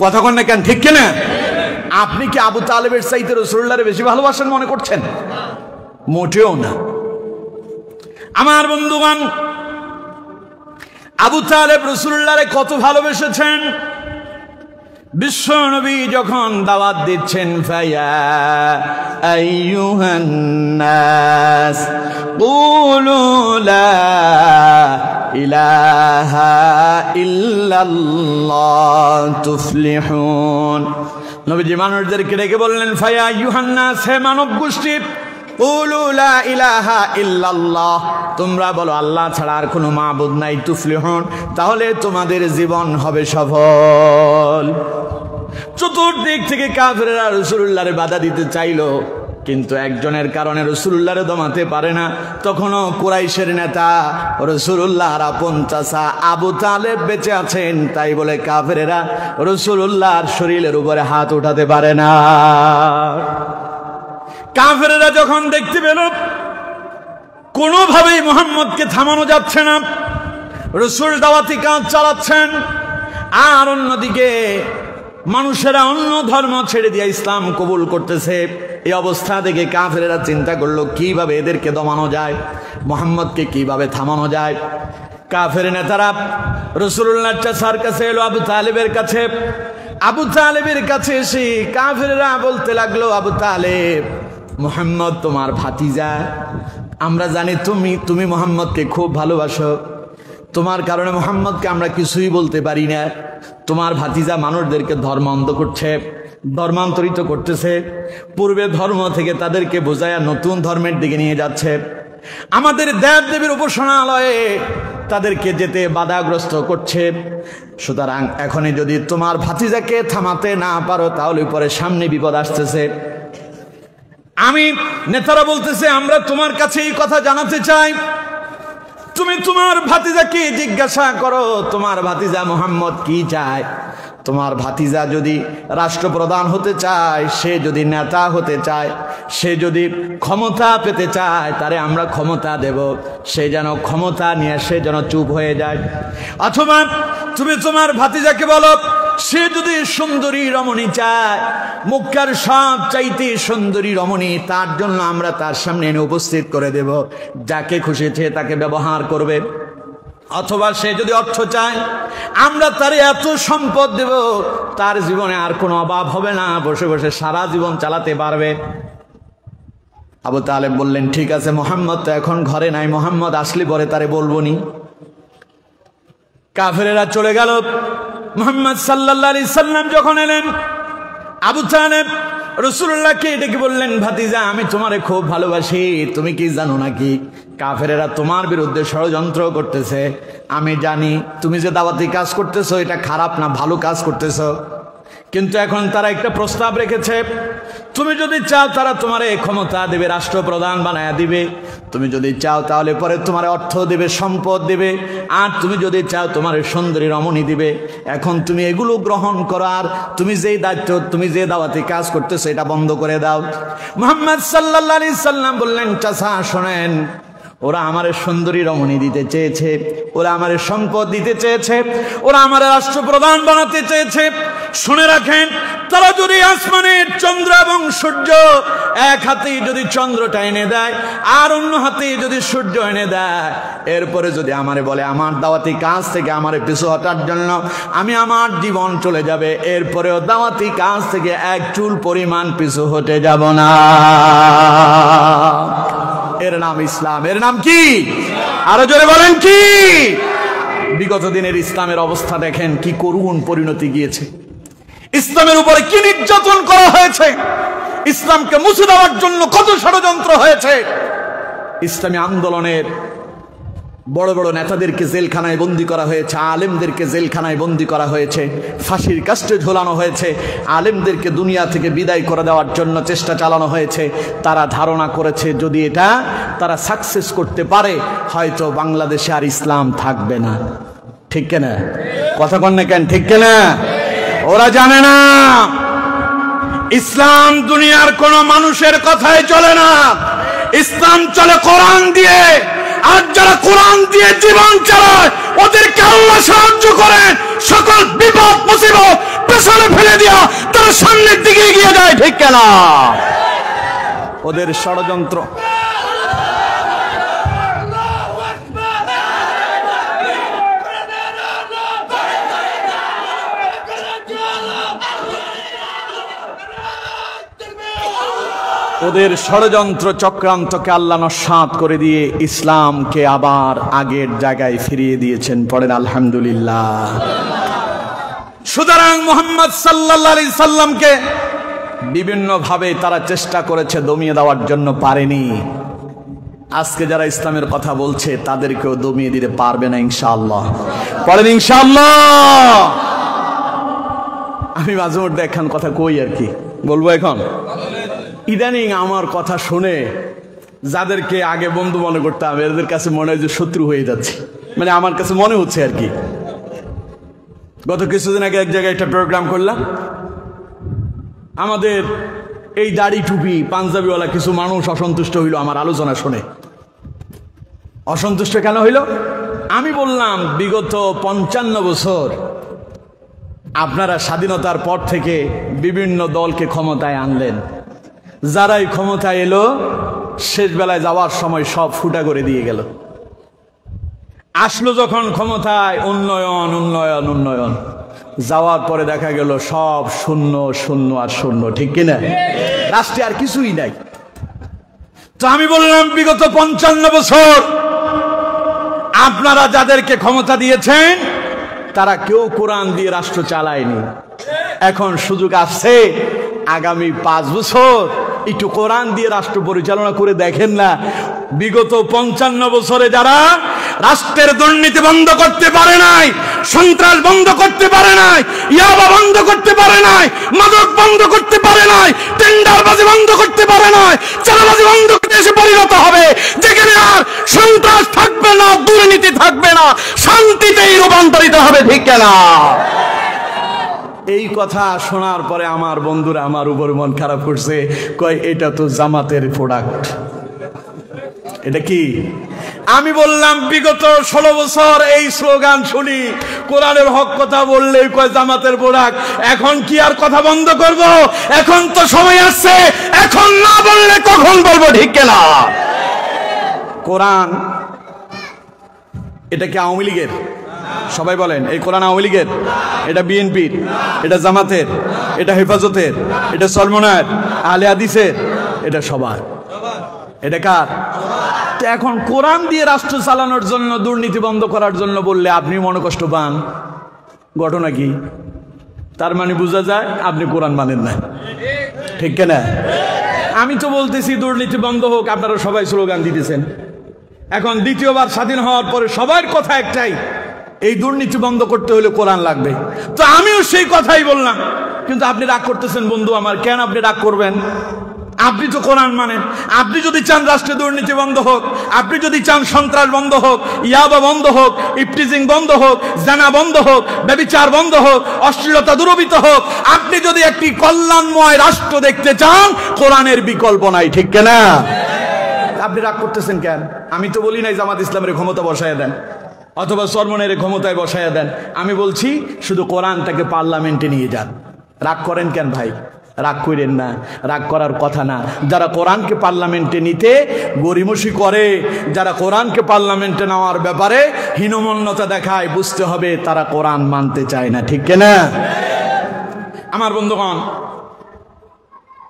কথা বল না কেন, ঠিক কিনা? আপনি কি আবু তালেবের চাইতে রাসূলুল্লাহরে বেশি ভালোবাসেন মনে করছেন? মোটেও না। আমার বন্ধুগণ, আবু তালেব রাসূলুল্লাহরে কত ভালোবেসেছেন। বিশ্ব নবী যখন দাওয়াত দিচ্ছেন, ফায়া আইয়ুহান নাস কুলু লা ইলাহা ইল্লাল্লাহ তুফলিহুন, নবীজি মানুষদেরকে ডেকে বললেন, ফায়া আইয়ুহান নাস, হে মানব গোষ্ঠী, কুলু লা ইলাহা ইল্লাল্লাহ, তোমরা বলো আল্লাহ ছাড়া আর কোনো মাবুদ নাই, তুফলিহুন, তাহলে তোমাদের জীবন হবে সফল। চতুর্দিক থেকে কাফেররা রাসূলুল্লাহরে বাধা দিতে চাইলো, কিন্তু একজনের কারণে রাসূলুল্লাহরে দমাতে পারে না। তখনও কুরাইশের নেতা রাসূলুল্লাহর আপন চাচা আবু তালেব বেঁচে আছেন, তাই বলে কাফেররা রাসূলুল্লাহর শরীরের উপরে হাত উঠাতে পারে না। কাফেররা যখন দেখতে পেল কোনোভাবেই মুহাম্মদকে থামানো যাচ্ছে না, রাসূল দাওয়াতি কাজ চালাচ্ছেন, আর অন্যদিকে মানুষেরা অন্য ধর্ম ছেড়ে দিয়ে ইসলাম কবুল করতেছে, এই অবস্থা থেকে কাফেররা চিন্তা করলো কিভাবে এদেরকে দমানো যায়, মুহাম্মদকে কিভাবে থামানো যায়। কাফের নেতারা রাসূলুল্লাহর চাচার কাছে এলো, আবু তালেবের কাছে। আবু তালেবের কাছে এসে কাফেররা বলতে লাগলো, আবু তালেব, মুহাম্মদ তোমার ভাতিজা, আমরা জানি তুমি মুহাম্মদকে খুব ভালোবাসো, তোমার কারণে মুহাম্মদকে আমরা কিছুই বলতে পারি না। তোমার ভাতিজা মানুষদেরকে ধর্মান্তরিত করছে, ধর্মান্তরিত করতেছে, পূর্বে ধর্ম থেকে তাদেরকে বোঝায়া নতুন ধর্মের দিকে নিয়ে যাচ্ছে, আমাদের দেব দেবীর উপাসনালয়ে তাদেরকে যেতে বাধাগ্রস্ত করছে। সুতরাং এখনই যদি তোমার ভাতিজাকে থামাতে না পারো, তাহলে পরে সামনে বিপদ আসতেছে। আমি নেতারা বলতেছে, আমরা তোমার কাছে এই কথা জানাতে চাই, তুমি তোমার ভাতিজাকে জিজ্ঞাসা করো, তোমার ভাতিজা মুহাম্মদ কি চায়। তোমার ভাতিজা যদি রাষ্ট্রপ্রধান হতে চায়, সে যদি নেতা হতে চায়, সে যদি ক্ষমতা পেতে চায়, তারে আমরা ক্ষমতা দেব, সে যেন ক্ষমতা নিয়ে সে যেন চুপ হয়ে যায়। অথবা তুমি তোমার ভাতিজাকে বলো, সে যদি সুন্দরী রমণী চায়, মক্কার সব চাইতে সুন্দরী রমণী, তার জন্য আমরা তার সামনে এনে উপস্থিত করে দেব, যাকে খুশি সে তাকে ব্যবহার করবে। অথবা সে যদি অর্থ চায়, আমরা তার এত সম্পদ দেব, তার জীবনে আর কোনো অভাব হবে না, বসে বসে সারা জীবন চালাতে পারবে। আবু তালেব বললেন, ঠিক আছে, মুহাম্মদ তো এখন ঘরে নাই, মুহাম্মদ আসলে পরে তারে বলবনি। কাফেরেরা চলে গেল। মুহাম্মদ সাল্লাল্লাহু আলাইহি সাল্লাম যখন এলেন, আবু তালেব রাসূলুল্লাহকে ডেকে বললেন, ভাতিজা, আমি তোমারে খুব ভালোবাসি, তুমি কি জানো নাকি কাফেরেরা তোমার বিরুদ্ধে ষড়যন্ত্র করতেছে। আমি জানি তুমি যে দাওয়াতি কাজ করতেছো এটা খারাপ না, ভালো কাজ করতেছো, কিন্তু এখন তারা একটা প্রস্তাব রেখেছে, তুমি যদি চাও তারা তোমারে ক্ষমতা দেবে, রাষ্ট্রপ্রধান বানায়া দিবে, তুমি যদি চাও তাহলে পরে তোমার অর্থ দেবে, সম্পদ দেবে, আর তুমি যদি চাও তোমার সুন্দরী রমণী দিবে। এখন তুমি এগুলো গ্রহণ করো, আর তুমি যেই দায়িত্ব, তুমি যে দাওয়াতি কাজ করতেছো এটা বন্ধ করে দাও। মুহাম্মদ সাল্লাল্লাহু আলাইহি সাল্লাম বললেন, চাচা শোনেন, ওরা আমার সুন্দরী রমণী দিতে চেয়েছে, ওরা আমার সম্পদ দিতে চেয়েছে, ওরা আমার রাষ্ট্রপ্রধান বানাতে চেয়েছে। শুনে রাখেন, তারা যদি আসমানের চন্দ্র এবং সূর্য এক হাতে যদি চন্দ্রটা এনে দেয় আর অন্য হাতে যদি সূর্য এনে দেয়, এরপরে যদি আমারে বলে আমার দাওয়াতি কাজ থেকে আমারে পিছু হটার জন্য, আমি আমার জীবন চলে যাবে, এরপরেও দাওয়াতি কাজ থেকে এক চুল পরিমাণ পিছু হতে যাব না। এর নাম ইসলাম। এর নাম কি? আরো জোরে বলেন কি? বিগত দিনের ইসলামের অবস্থা দেখেন কি করুণ পরিণতি গিয়েছে। ইসলামের উপরে কি নির্যাতন করা হয়েছে, ইসলামকে মুছে দেওয়ার জন্য কত ষড়যন্ত্র হয়েছে। ইসলামী আন্দোলনের বড় বড় নেতাদেরকে জেলখানায় বন্দী করা হয়েছে, আলেমদেরকে জেলখানায় বন্দী করা হয়েছে, ফাঁসির কাস্টে ঝোলানো হয়েছে, আলেমদেরকে দুনিয়া থেকে বিদায় করে দেওয়ার জন্য চেষ্টা চালানো হয়েছে। তারা ধারণা করেছে যদি এটা তারা সাকসেস করতে পারে হয়তো বাংলাদেশে আর ইসলাম থাকবে না। ঠিক কিনা? কথা কন না কেন? ঠিক কিনা? ওরা জানে না ইসলাম দুনিয়ার কোন মানুষের কথায় চলে না, ইসলাম চলে কোরআন দিয়ে। আর যারা কোরআন দিয়ে জীবন চালায় ওদেরকে আল্লাহ সাহায্য করেন, সকল বিপদ মুসিবত পেছনে ফেলে দিয়া তারা সামনের দিকে এগিয়ে যায়। ঠিক কিনা? ওদের ষড়যন্ত্র চক্রান্তকে আল্লাহ নস্যাৎ করে দিয়ে ইসলামকে আবার আগের জায়গায় ফিরিয়ে দিয়েছেন। পড়েন আলহামদুলিল্লাহ। সুতরাং মুহাম্মদ সাল্লাল্লাহু আলাইহি সাল্লামকে বিভিন্ন ভাবে তারা চেষ্টা করেছে দমিয়ে দেওয়ার জন্য, পারেনি। আজকে যারা ইসলামের কথা বলছে তাদেরকেও দমিয়ে দিতে পারবে না ইনশাআল্লাহ। পড়েন ইনশাআল্লাহ। আমি মাঝে মধ্যে একখান কথা কই আর কি বলবো। এখন ইদানিং আমার কথা শুনে যাদেরকে আগে বন্ধু মনে করতাম এদের কাছে মনে হয় যে শত্রু হয়ে যাচ্ছে, মানে আমার কাছে মনে হচ্ছে আর কি। গত কিছুদিন আগে এক জায়গায় একটা প্রোগ্রাম করলাম, আমাদের এই দাড়ি টুপি পাঞ্জাবিওয়ালা কিছু মানুষ অসন্তুষ্ট হইল আমার আলোচনা শুনে। অসন্তুষ্ট কেন হইল? আমি বললাম বিগত 55 বছর আপনারা স্বাধীনতার পর থেকে বিভিন্ন দলকে ক্ষমতায় আনলেন, যারাই ক্ষমতায় এলো শেষ বেলায় যাওয়ার সময় সব ফুটা করে দিয়ে গেল। আসলো যখন ক্ষমতায় উন্নয়ন উন্নয়ন উন্নয়ন, যাওয়ার পরে দেখা গেল সব শূন্য শূন্য আর শূন্য। ঠিক কিনা? রাষ্ট্রে আর কিছুই নাই। তো আমি বললাম বিগত 55 বছর আপনারা যাদেরকে ক্ষমতা দিয়েছেন তারা কেউ কোরআন দিয়ে রাষ্ট্র চালায়নি। এখন সুযোগ আসছে আগামী 5 বছর একটু কোরআন দিয়ে রাষ্ট্র পরিচালনা করে দেখেন না। বিগত 55 বছরে যারা রাষ্ট্রের দুর্নীতি বন্ধ করতে পারে নাই, সন্ত্রাস বন্ধ করতে পারে নাই, ইয়াবা বন্ধ করতে পারে নাই, মাদক বন্ধ করতে পারে নাই, টেন্ডারবাজি বন্ধ করতে পারে নাই, চাঁদাবাজি বন্ধ করতে এসে পরিণত হবে যেখানে আর সন্ত্রাস থাকবে না, দুর্নীতি থাকবে না, শান্তিতেই রূপান্তরিত হবে। ঠিক না? এই কথা শোনার পরে আমার বন্ধুরা আমার উপর মন খারাপ করছে, কয় এটা তো জামাতের প্রোডাক্ট। এটা কি? আমি বললাম বিগত 16 বছর এই স্লোগান শুনি, কোরআনের হক কথা বললেই কয় জামাতের প্রোডাক্ট। এখন কি আর কথা বন্ধ করব? এখন তো সময় আসছে, এখন না বললে কখন বলবো? ঠিক না? কোরআন এটা কি আওয়ামী লীগের? সবাই বলেন এই কোরআন আওয়ামী লীগের? এটা বিএনপির? এটা জামাতের? এটা হেফাজতের? এটা সলমনার আহলে হাদিসের? এটা সবার। এটা কার? এখন কোরআন দিয়ে রাষ্ট্র চালানোর জন্য, দুর্নীতি বন্ধ করার জন্য বললে আপনি মনোকষ্ট পান, ঘটনা কি? তার মানে বোঝা যায় আপনি কোরআন মানেন না। ঠিক না? আমি তো বলতেছি দুর্নীতি বন্ধ হোক, আপনারা সবাই স্লোগান দিতেছেন। এখন দ্বিতীয়বার স্বাধীন হওয়ার পরে সবার কথা একটাই, এই দুর্নীতি বন্ধ করতে হলে কোরআন লাগবে। তো আমিও সেই কথাই বললাম, কিন্তু আপনি রাগ করতেছেন বন্ধু আমার। কেন আপনি রাগ করবেন? আপনি তো কোরআন মানেন। আপনি যদি চান রাষ্ট্রে দুর্নীতি বন্ধ হোক, আপনি যদি চান সন্ত্রাস বন্ধ হোক, ইয়াবা বন্ধ হোক, ইফটিজিং বন্ধ হোক, জানা বন্ধ হোক, ব্যভিচার বন্ধ হোক, অশ্লীলতা দূরীভূত হোক, আপনি যদি একটি কল্যাণময় রাষ্ট্র দেখতে চান, কোরআনের বিকল্প নাই। ঠিক কিনা? আপনি রাগ করতেছেন কেন? আমি তো বলি নাই জামাত ইসলামের ক্ষমতা বসায় দেন অথবা সরমনের ক্ষমতায় বসায় দেন। আমি বলছি শুধু কোরআনটাকে পার্লামেন্টে নিয়ে যান। রাগ করেন কেন ভাই? রাগ করেন না, রাগ করার কথা না। যারা কোরআনকে পার্লামেন্টে নিতে গরিমসি করে, যারা কোরআনকে পার্লামেন্টে নেওয়ার ব্যাপারে হীনমন্যতা দেখায়, বুঝতে হবে তারা কোরআন মানতে চায় না, ঠিক কিনা? আমার বন্ধুগণ,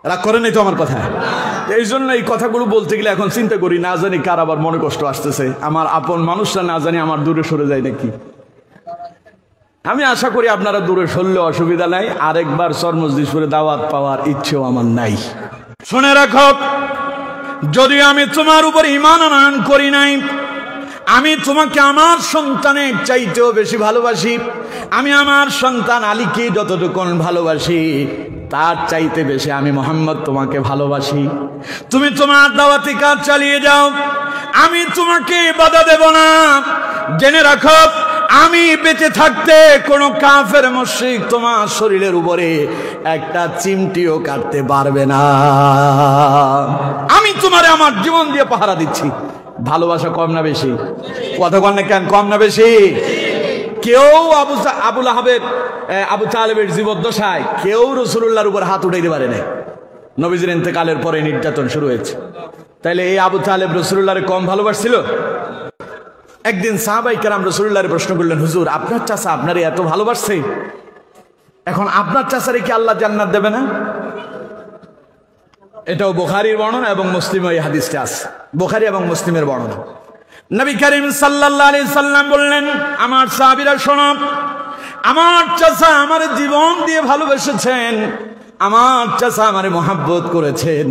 রাগ করেন নাই তো আমার কথা? এই জন্য এই কথাগুলো বলতে গেলে এখন চিন্তা করি, না জানি কার আবার মনে কষ্ট আসতেছে, আমার আপন মানুষরা না জানি আমার দূরে সরে যায় নাকি। আমি আশা করি আপনারা দূরে সরলে অসুবিধা নাই, আরেকবার চরমজলিসপুরে দাওয়াত পাওয়ার ইচ্ছেও আমার নাই। শুনে রাখো, যদি আমি তোমার উপর ঈমান আনয়ন করি নাই, আমি তোমাকে আমার সন্তানের চাইতেও বেশি ভালোবাসি। আমি আমার সন্তান আলীকে যতটুকু ভালোবাসি, তার চাইতে বেশি আমি মুহাম্মদ তোমাকে ভালোবাসি। তুমি তোমার দাওয়াতি কাজ চালিয়ে যাও, আমি তোমাকে বাধা দেব না। জেনে রাখো, আমি বেঁচে থাকতে কোনো কাফের মুশরিক তোমার শরীরের উপরে একটা চিমটিও কাটতে পারবে না। আমি তোমারে আমার জীবন দিয়ে পাহারা দিচ্ছি। ভালোবাসা কম না বেশি? কথা বল না কেন, কম না বেশি? কেউ আবু লাহাবের আবু তালেবের জীবদ্দশায় কেউ রাসূলুল্লাহর উপর হাত উঠাইতে পারে নাই। নবীজির ইন্তেকালের পরে নির্যাতন শুরু হয়েছে। তাইলে এই আবু তালেব রাসূলুল্লাহরে কম ভালোবাসছিল? একদিন সাহাবায়ে কেরাম রাসূলুল্লাহরে প্রশ্ন করলেন, হুজুর আপনার চাচা আপনারে এত ভালোবাসছে, এখন আপনার চাচারে কি আল্লাহ জান্নাত দেবে না? এটাও বুখারীর বর্ণনা এবং মুসলিমে এই হাদিসটা আছে, বুখারী এবং মুসলিমের বর্ণনা। নবী করিম সাল্লাল্লাহু আলাইহি সাল্লাম বললেন, আমার সাহাবীরা শোনো, আমার চাচা আমার জীবন দিয়ে ভালোবেসেছেন, আমার চাচা আমারে মহব্বত করেছেন,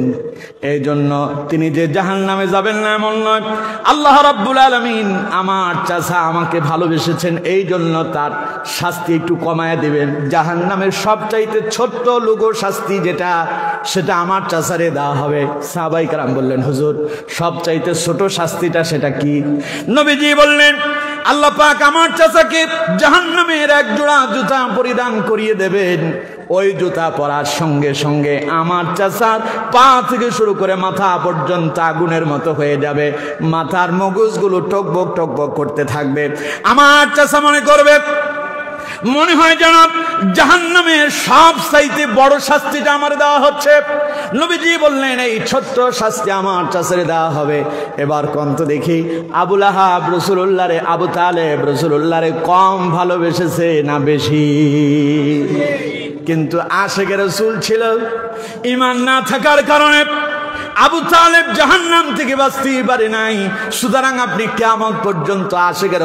এই জন্য তিনি যে জাহান্নামে যাবেন না এমন নয়। আল্লাহ রাব্বুল আলামিন আমার চাচা আমাকে ভালোবেসেছেন, এই জন্য তার শাস্তি একটু কমায় দেবেন। জাহান্নামের সবচাইতে ছোট্ট লঘু শাস্তি যেটা, সেটা আমার চাচারে দেওয়া হবে। সাহাবায়ে কেরাম বললেন, হুজুর সবচাইতে ছোট শাস্তিটা সেটা কি? নবীজি বললেন, আল্লাহ পাক আমার চাচাকে জাহান্নামের এক জোড়া জুতা পরিধান করিয়ে দেবেন। ওই জুতা পরার সঙ্গে সঙ্গে আমার চাচার পা থেকে শুরু করে মাথা পর্যন্ত আগুনের মতো হয়ে যাবে, মাথার মগজগুলো টকবক টকবক করতে থাকবে। আমার চাচা মনে করবে, মনে হয় যেন জাহান্নামের সব চাইতে বড় শাস্তিটা আমার দেওয়া হচ্ছে। নবীজি বললেন, এই ছোট্ট শাস্তি আমার চাচারে দেওয়া হবে। এবার কোন তো দেখি, আবু লাহাব রাসূলুল্লাহরে, আবু তালেব রাসূলুল্লাহরে কম ভালোবেসেছে না বেশি? কিন্তু আশিকে রাসূল ছিল, ঈমান না থাকার কারণে আবু তালেব জাহান্নাম থেকে বাঁচতেই পারে নাই। সুতরাং আপনি কিয়ামত পর্যন্ত আশিকে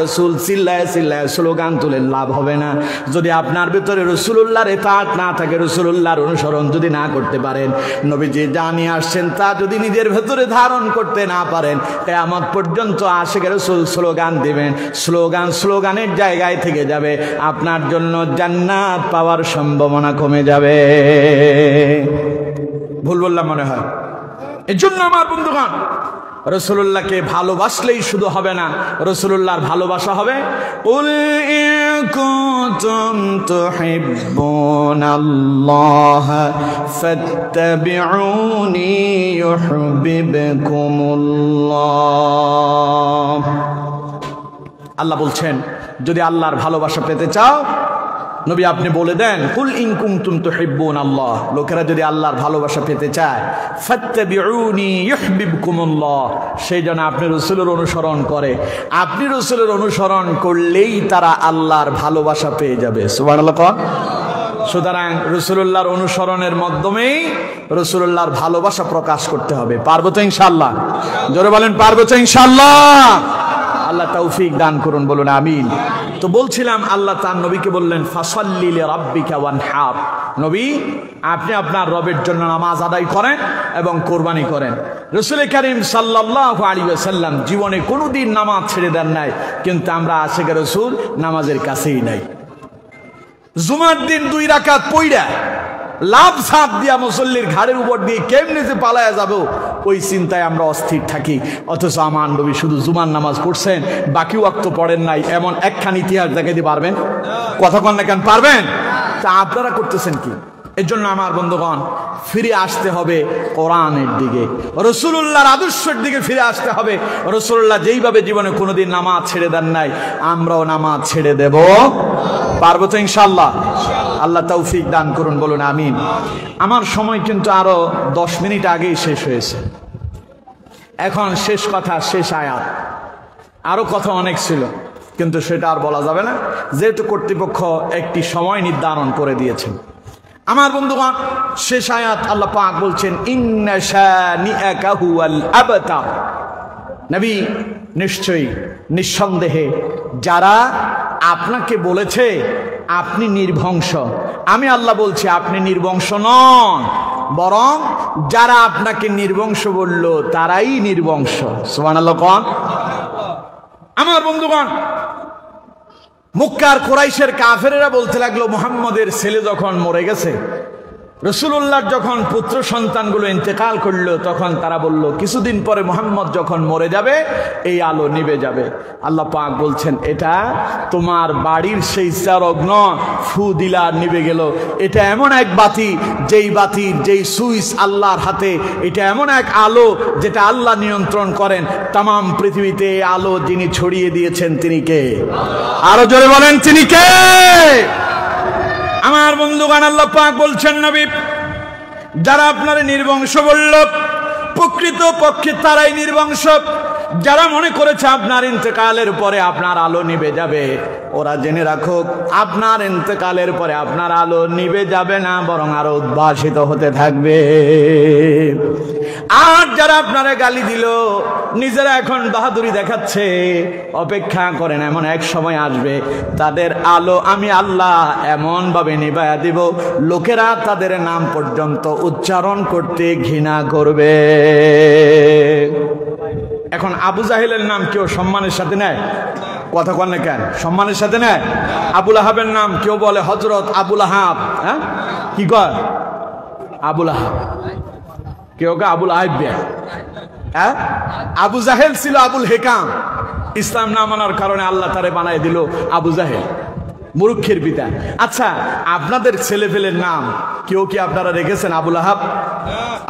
রাসূল চিল্লায় চিল্লায় স্লোগান তুলেন, লাভ হবে না। যদি আপনার ভিতরে রাসূলুল্লাহর ইতাআত না থাকে, রাসূলুল্লাহর অনুসরণ যদি না করতে পারেন, নবীজি যা নিয়ে আসছেন তা যদি নিজের ভেতরে ধারণ করতে না পারেন, কিয়ামত পর্যন্ত আশিকে রাসূল স্লোগান দিবেন, স্লোগানের জায়গায় থেকে যাবে, আপনার জন্য জান্নাত পাওয়ার সম্ভাবনা কমে যাবে। ভুল বললাম মনে হয়? এই জন্য আমার বন্ধুগণ, রাসূলুল্লাহকে ভালোবাসলেই শুধু হবে না, রাসূলুল্লাহর ভালোবাসা হবে কুল ইন কুনতুম তুহিব্বুনাল্লাহ ফাত্তাবিউনি ইউহিব্বুকুমুল্লাহ। আল্লাহ বলছেন, যদি আল্লাহর ভালোবাসা পেতে চাও, নবী আপনি বলে দেন, কুল ইন কুনতুম তুহিব্বুনাল্লাহ। লোকেরা যদি আল্লাহর ভালোবাসা পেতে চায়, ফাত্তাবিউনি ইউহিব্বুকুমুল্লাহ, সেই জন্য আপনি রাসূলের অনুসরণ করে। আপনি রাসূলের অনুসরণ করলেই তারা আল্লাহর ভালোবাসা পেয়ে যাবে। সুবহানাল্লাহ। সুতরাং রাসূলুল্লাহর অনুসরণের মাধ্যমেই রাসূলুল্লাহর ভালোবাসা প্রকাশ করতে হবে। পারবো তো ইনশাআল্লাহ? জোরে বলেন, পারবো তো ইনশাআল্লাহ? আল্লাহ তৌফিক দান করুন, বলুন আমিন। তো বলছিলাম, আল্লাহ তার নবীকে বললেন, ফাসাল্লি লিরাব্বিকা ওয়ানহার। নবী আপনি আপনার রবের জন্য নামাজ আদায় করেন এবং কোরবানি করেন। রাসূল কারীম সাল্লাল্লাহু আলাইহি ওয়াসাল্লাম জীবনে কোনোদিন নামাজ ছেড়ে দেন নাই, কিন্তু আমরা আশিকে রাসূল নামাজের কাছেই নাই। জুমার দিন 2 রাকাত পড়া লাভ সাপ দিয়া মুসল্লির ঘাড়ের উপর দিয়ে কেমনে যে পালায়া যাব, ওই চিন্তায় আমরা অস্থির থাকি। অথচ আমার নবী শুধু জুমার নামাজ পড়ছেন, বাকি ওয়াক্ত পড়েন নাই, এমন একখান ইতিহাস দেখাইতে পারবেন? কথা কন না কেন, পারবেন? তা আপনারা করতেছেন কি? এর জন্য আমার বন্ধুগণ, ফিরে আসতে হবে কোরআনের দিকে, রাসূলুল্লাহর আদর্শের দিকে ফিরে আসতে হবে। রাসূলুল্লাহ যেইভাবে জীবনে কোনোদিন নামাজ ছেড়ে দেন নাই, আমরাও নামাজ ছেড়ে দেব। পারবো তো ইনশাআল্লাহ? আল্লাহ তৌফিক দান করুন, বলুন আমিন। আমার সময় কিন্তু আরো 10 মিনিট আগেই শেষ হয়েছে। এখন শেষ কথা, শেষ আয়াত। আরো কথা অনেক ছিল কিন্তু সেটা আর বলা যাবে না, যেহেতু কর্তৃপক্ষ একটি সময় নির্ধারণ করে দিয়েছেন। আমার বন্ধুগণ, শেষ আয়াত আল্লাহ পাক বলছেন ইন্না শানিআকা হুয়াল আবতার। নবী, নিশ্চয়ই নিঃসন্দেহে যারা আপনাকে বলেছে আপনি নির্বংশ, আমি আল্লাহ বলছি আপনি নির্বংশ নন, বরং যারা আপনাকে নির্বংশ বলল তারাই নির্বংশ। সুবহানাল্লাহ কোন। আমার বন্ধুগণ, মক্কার কুরাইশের কাফেরেরা বলতে লাগলো মুহাম্মদের ছেলে যখন মরে গেছে, রাসূলুল্লাহর যখন পুত্র সন্তানগুলো ইন্তেকাল করলো, তখন তারা বলল কিছুদিন পরে মুহাম্মদ যখন মরে যাবে এই আলো নিভে যাবে। আল্লাহ পাক বলছেন এটা তোমার বাড়ির সেই চারগ্ন ফু দিলা নিভে গেল। এটা এমন এক বাতি, যেই বাতির যেই সুইচ আল্লাহর হাতে, এটা এমন এক আলো যেটা আল্লাহ নিয়ন্ত্রণ করেন। তামাম পৃথিবীতে এই আলো যিনি ছড়িয়ে দিয়েছেন তিনি কে? আরো জোরে বলেন তিনি কে? আমার বন্ধুগণ, আল্লাহ পাক বলছেন নবী, যারা আপনারা নির্বংশ বলল প্রকৃত পক্ষে তারাই নির্বংশ। যারা মনে করেছে আপনার ইন্তেকালের পরে আপনার আলো নিভে যাবে, ওরা জেনে রাখুক আপনার ইন্তেকালের পরে আপনার আলো নিভে যাবে না, বরং আরো উদ্ভাসিত হতে থাকবে। আর যারা আপনারা গালি দিল, নিজেরা এখন বাহাদুরি দেখাচ্ছে, অপেক্ষা করেন, এমন এক সময় আসবে তাদের আলো আমি আল্লাহ এমন ভাবে নিভায়া দিব লোকেরা তাদের নাম পর্যন্ত উচ্চারণ করতে ঘৃণা করবে। এখন আবু জাহেলের নাম কেউ সম্মানের সাথে নেয়? কথা বলেন কেন? সম্মানের সাথে নেয়? আবুল আহাবের নাম কেউ বলে হযরত আবুল আহাব, হ্যাঁ কি কয়? আবুল আহাব। কেউ কে আবুল আহাব। হ্যাঁ, আবু জাহেল ছিল আবুল হেকাম। ইসলাম না মানার কারণে আল্লাহ তারে বানাই দিল আবু জাহেল, মূর্খের পিতা। আচ্ছা, আপনাদের ছেলে পেলের নাম কেউ কি আপনারা রেখেছেন? আবুল আহাব,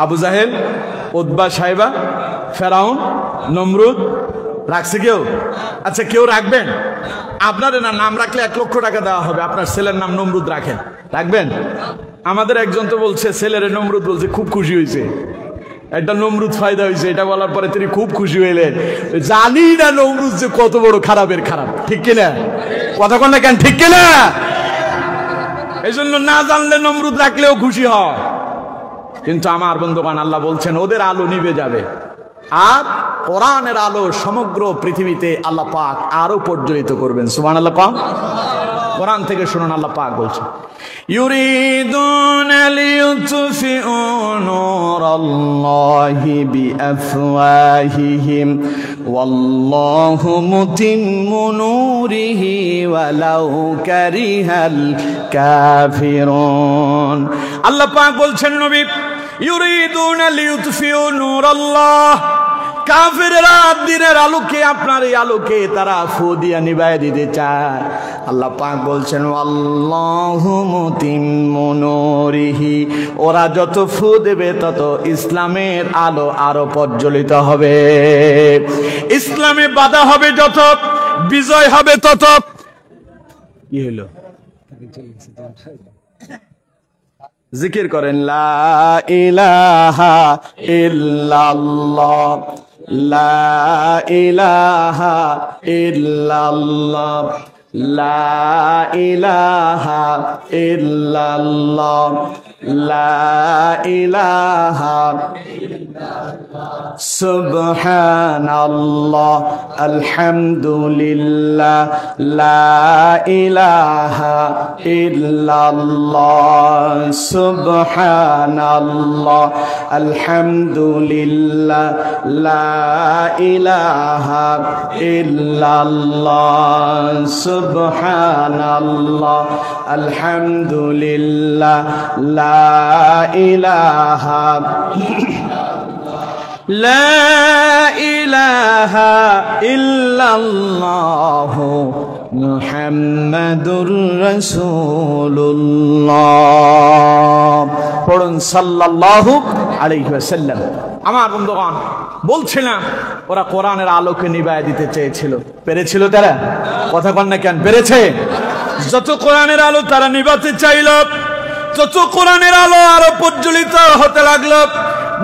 আবু জাহেল, উতবা, সাইবা, ফেরাউন, নমরুদ রাখছে কেউ? আচ্ছা, কেউ রাখবেন? আপনাদের নাম রাখলে 1 লক্ষ টাকা দেওয়া হবে। আপনার ছেলের নাম নমরুদ রাখেন, রাখবেন? আমাদের একজন তো বলছে ছেলের নমরুদ, বলছে খুব খুশি হয়েছে, একটা নমরুদ ফায়দা হয়েছে। এটা বলার পরে তিনি খুব খুশি হইলেন। জানি না নমরুদ যে কত বড় খারাপের খারাপ, ঠিক কিনা? কথা কন না কেন, ঠিক কিনা? এই জন্য না জানলে নমরুদ রাখলেও খুশি হয়। কিন্তু আমার বন্ধুগণ, আল্লাহ বলছেন ওদের আলো নিভে যাবে, আর কোরআনের আলো সমগ্র পৃথিবীতে আল্লাহ পাক আরো প্রজ্বলিত করবেন। সুবহানাল্লাহ পাক। কোরআন থেকে শুনুন, আল্লাহ পাক বলছেন ইউরিদুনা লিইউতফিউ নূরাল্লাহি বিআফওয়াহিহিম ওয়াল্লাহু মুতিম্মু নূরিহি ওয়ালাউ কারিহাল কাফিরুন। আল্লাহ পাক বলছেন নবী, ইউরিদুনা লিইউতফিউ নূরাল্লাহ, কাফেররা দিনের আলোকে, আপনার এই আলোকে তারা ফু দিয়া নিভায় দিতে চায়। আল্লাহ পাক বলছেন আল্লাহু মুতিম্মু নূরিহি, ওরা যত ফু দেবে তত ইসলামের আলো আরো প্রজ্বলিত হবে। ইসলামে বাধা হবে যত, বিজয় হবে তত। কি হলো? জিকির করেন লা ইলাহা ইল্লাল্লাহ, লা ইলাহা ইল্লাল্লাহ, লা ইলাহা ইল্লাল্লাহ, লা ইলাহা সুবহানাল্লাহ, আলহামদুলিল্লাহ, লা ইলাহা ইল্লাল্লাহ, সুবহানাল্লাহ, আলহামদুলিল্লাহ, লা ইলাহা ইল্লাল্লাহ, সুবহানাল্লাহ, আলহামদুলিল্লাহ, লা ইলাহা লা ইলাহা ইল্লাল্লাহ মুহাম্মাদুর রাসূলুল্লাহ। পড়ুন সাল্লাল্লাহু আলাইহি ওয়াসাল্লাম। আমার বন্ধুগণ, বলছিলাম ওরা কোরআনের আলোকে নিভায় দিতে চেয়েছিল, পেরেছিল তারা? কথা বল না কেন, পেরেছে? যত কোরআনের আলো তারা নিভাতে চাইল, তত কোরআনের আলো আরো প্রজ্বলিত হতে লাগলো।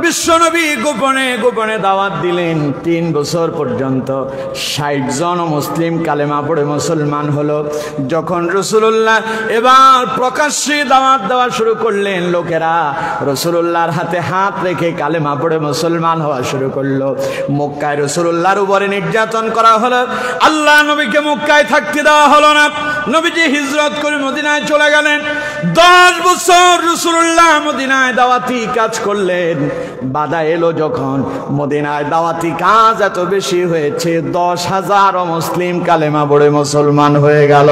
বিশ্বনবী গোপনে গোপনে দাওয়াত দিলেন। 3 বছর পর্যন্ত 60 জন মুসলিম কালেমা পড়ে মুসলমান হলো। যখন রাসূলুল্লাহ এবার প্রকাশ্যে দাওয়াত দেওয়া শুরু করলেন, লোকেরা রাসূলুল্লাহর হাতে হাত রেখে কালেমা পড়ে মুসলমান হওয়া শুরু করলো। মক্কায় রাসূলুল্লাহর উপরে নির্যাতন করা হলো। আল্লাহ নবীকে মক্কায় থাকতে দেওয়া হলো না। নবীজি হিজরত করে মদিনায় চলে গেলেন। 10 বছর রাসূলুল্লাহ মদিনায় দাওয়াতি কাজ করলেন। বাধা এলো যখন মদিনায় দাওয়াতি কাজ এত বেশি হয়েছে, 10,000 মুসলিম কালেমা পড়ে মুসলমান হয়ে গেল।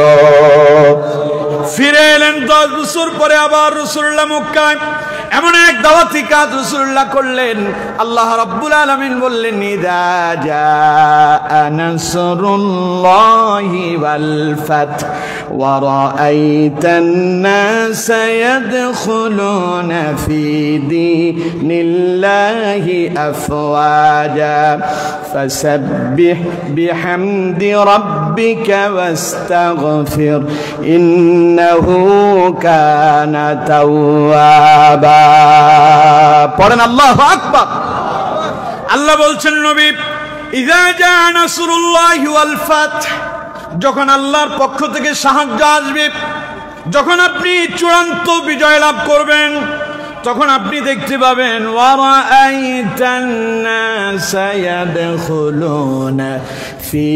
ফিরে এলেন 10 বছর পরে আবার রাসূলুল্লাহ মক্কায়। এমন এক দাওয়াতি কাজ রাসূলুল্লাহ করলেন, আল্লাহ রাব্বুল আলামিন বললেন, ইযা জাআ নাসরুল্লাহি ওয়াল ফাত ওয়া রাআইতান নাসা ইয়াদখুলুনা ফি দীনিল্লাহি আফওয়াজা ফাসাব্বিহ বিহামদি রাব্বিকা ওয়াস্তাগফির ইন্নাহু কানা তাওয়াবা। পড়েন আল্লাহু আকবার। আল্লাহ বলছেন, নবী, ইযা জাআ নাসরুল্লাহি ওয়াল ফাত, যখন আল্লাহর পক্ষ থেকে সাহায্য আসবে, যখন আপনি চূড়ান্ত বিজয় লাভ করবেন, তখন আপনি দেখতে পাবেন ওয়া রাআইতান নাসা ইয়াদখুলুনা ফি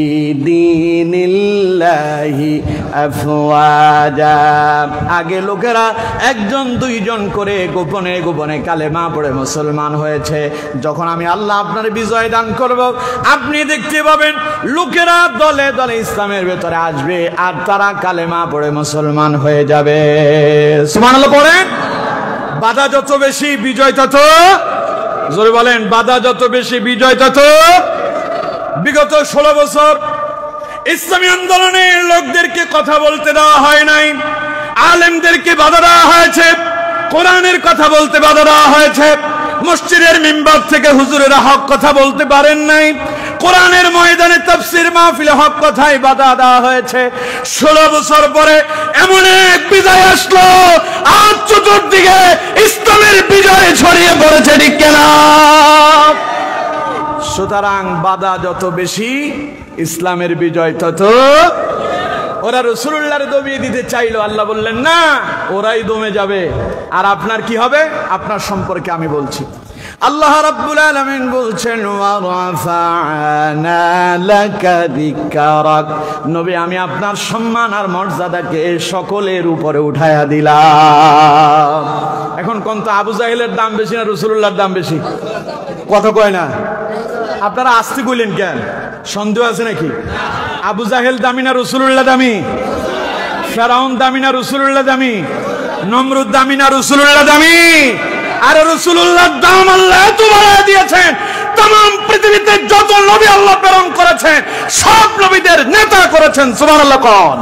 দীনিল্লাহি আফওয়াজা। আগে লোকেরা 1-2 জন করে গোপনে গোপনে কালেমা পড়ে মুসলমান হয়েছে। যখন আমি আল্লাহ আপনার বিজয় দান করব, আপনি দেখতে পাবেন লোকেরা দলে দলে ইসলামের ভেতরে আসবে আর তারা কালেমা পড়ে মুসলমান হয়ে যাবে। সুবহানাল্লাহ পড়েন। বাধা যত বেশি বিজয় তত, জোরে বলেন, বাধা যত বেশি বিজয় তত। বিগত 16 বছর ইসলামী আন্দোলনের লোকদেরকে কথা বলতে দেওয়া হয় নাই, আলেমদেরকে বাধা দেওয়া হয়েছে, কোরআনের কথা বলতে বাধা দেওয়া হয়েছে। মসজিদের মিম্বার থেকে হুজুরেরা হক কথা বলতে পারেন নাই, কোরআনের ময়দানে তাফসীর মাহফিলে হক কথাই বাধা দেওয়া হয়েছে। 16 বছর পরে এমন এক বিজয় আসলো, আজ চতুর্দিকে ইসলামের বিজয় ছড়িয়ে পড়েছে, ঠিক কিনা? সুতরাং বাধা যত বেশি ইসলামের বিজয় তত। ওরা রাসূলুল্লাহর দমিয়ে দিতে চাইলো, আল্লাহ বললেন না, ওরাই দমে যাবে। আর আপনার কি হবে? আপনার সম্পর্কে আমি বলছি। আল্লাহ রাব্বুল আলামিন বলছেন, ওয়া রাফা'না লাকা যিকরাক, নবী আমি আপনার সম্মান আর মর্যাদাকে সকলের উপরে উঠায়া দিলাম। এখন কোন তো আবু জাহেলের দাম বেশি না রাসূলুল্লাহর দাম বেশি? কথা কয় না। আপনারা আসতে কইলেন কেন? সন্দেহ আছে নাকি? আবু জাহেল দামি না রাসূলুল্লাহ দামি? ফেরাউন দামি না রাসূলুল্লাহ দামি? নমরুদ দামি না রাসূলুল্লাহ দামি? আরে রাসূলুল্লাহর দাম আল্লাহ এত বাড়ায় দিয়েছেন, तमाम পৃথিবীতে যত নবী আল্লাহ প্রেরণ করেছেন সব নবীদের নেতা করেছেন। সুবহানাল্লাহ কোন?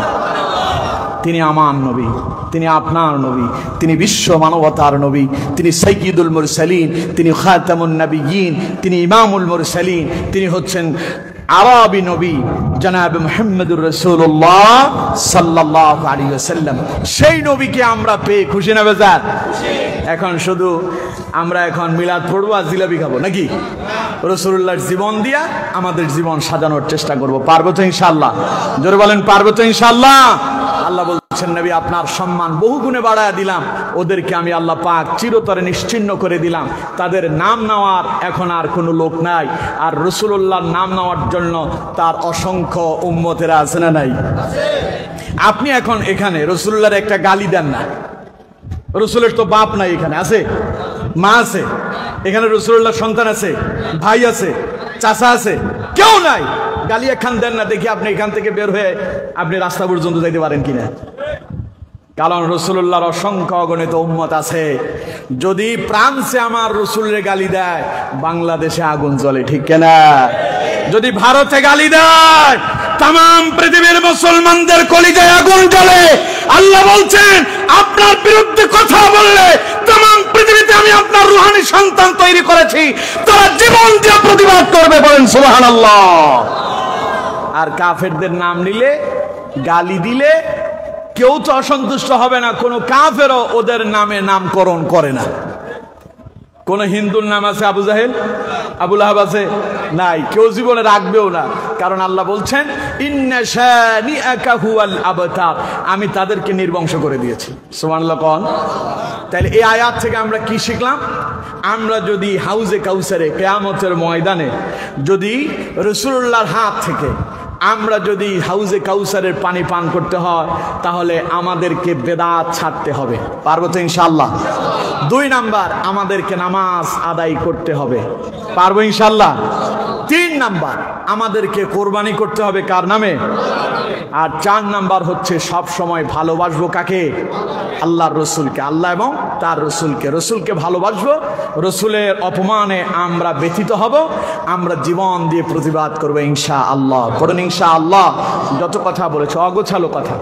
তিনি আমার নবী, তিনি আপনার নবী, তিনি বিশ্ব মানবতার নবী, তিনি সাইয়্যিদুল মুরসালিন, তিনি খাতামুন নবিয়্যিন, তিনি ইমামুল মুরসালিন, তিনি হচ্ছেন আরবি নবী জনাব মুহাম্মদুর রাসূলুল্লাহ সাল্লাল্লাহু আলাইহি ওয়াসাল্লাম। সেই নবীকে আমরা পেয়ে খুশি না বেজার? এখন শুধু আমরা এখন মিলাদ পড়বো আর জিলাপি খাবো নাকি? রাসূলুল্লাহর জীবন দিয়া আমাদের জীবন সাজানোর চেষ্টা করব। পারবো তো ইনশাআল্লাহ? জোরে বলেন, পারবো তো ইনশাআল্লাহ? আল্লাহ বলছেন, নবী আপনার সম্মান বহু গুণে বাড়ায়া দিলাম, ওদেরকে আমি আল্লাহ পাক চিরতরে নিশ্চিহ্ন করে দিলাম। তাদের নাম নেওয়ার এখন আর কোনো লোক নাই। আর রাসূলুল্লাহর নাম নেওয়ার জন্য তার অসংখ্য উম্মতেরা আছে না নাই? আপনি এখন এখানে রাসূলুল্লাহর একটা গালি দেন না। রাসূলের তো বাপ নাই, এখানে আছে, মা আছে, এখানে রাসূলুল্লাহর সন্তান আছে, ভাই আছে, চাচা আছে, কেউ নাই। গালি একখান দেন না, দেখি আপনি এখান থেকে বের হয়ে আপনি রাস্তা পর্যন্ত যাইতে পারেন কিনা। কারণ রাসূলুল্লাহর অসংখ্য অগণিত উম্মত আছে। যদি ফ্রান্সে আমার রাসূলের গালি দেয়, বাংলাদেশে আগুন জ্বলে, ঠিক কিনা? যদি ভারতে গালি দেয়, तमाम পৃথিবীর মুসলমানদের কলিজায় আগুন জ্বলে। আল্লাহ বলছেন, আপনার বিরুদ্ধে কথা বললে तमाम পৃথিবীতে আমি আপনার রূহানি সন্তান তৈরি করেছি, তারা জীবন দিয়ে প্রতিবাদ করবে। বলেন সুবহানাল্লাহ। আর কাফেরদের নাম নিলে, গালি দিলে কেউ তো অসন্তুষ্ট হবে না, কোনো কাফেরও ওদের নামে নামকরণ করে না। কোন হিন্দুর নাম আছে আবু জাহেল, আবু লাহাব আছে? নাই, কেউ জীবনে রাখবেও না। কারণ আল্লাহ বলছেন ইন্না শানিআকা হুয়াল আবতার, আমি তাদেরকে নির্বংশ করে দিয়েছি। সুবহানাল্লাহ কোন। তাহলে এই আয়াত থেকে আমরা কি শিখলাম? আমরা যদি হাউজে কাউসারে কিয়ামতের ময়দানে যদি রাসূলুল্লাহর হাত থেকে আমরা যদি হাউজে কাউসারের পানি পান করতে হয়, তাহলে আমাদেরকে বেদাত ছাড়তে হবে। পারবো তো ইনশাআল্লাহ? 2 নাম্বার, আমাদেরকে নামাজ আদায় করতে হবে। পারবো ইনশাআল্লাহ? 3 নাম্বার, আমাদেরকে কোরবানি করতে হবে কার নামে? আর 4 নাম্বার হচ্ছে সব সময় ভালোবাসবো কাকে? আল্লাহর রসুলকে, আল্লাহ এবং তার রসুলকে। রসুলকে ভালোবাসবো, রসুলের অপমানে আমরা ব্যথিত হব, আমরা জীবন দিয়ে প্রতিবাদ করবো ইনশাআল্লাহ। পড়ুন ইনশাআল্লাহ। যত কথা বলেছে অগোছালো কথা।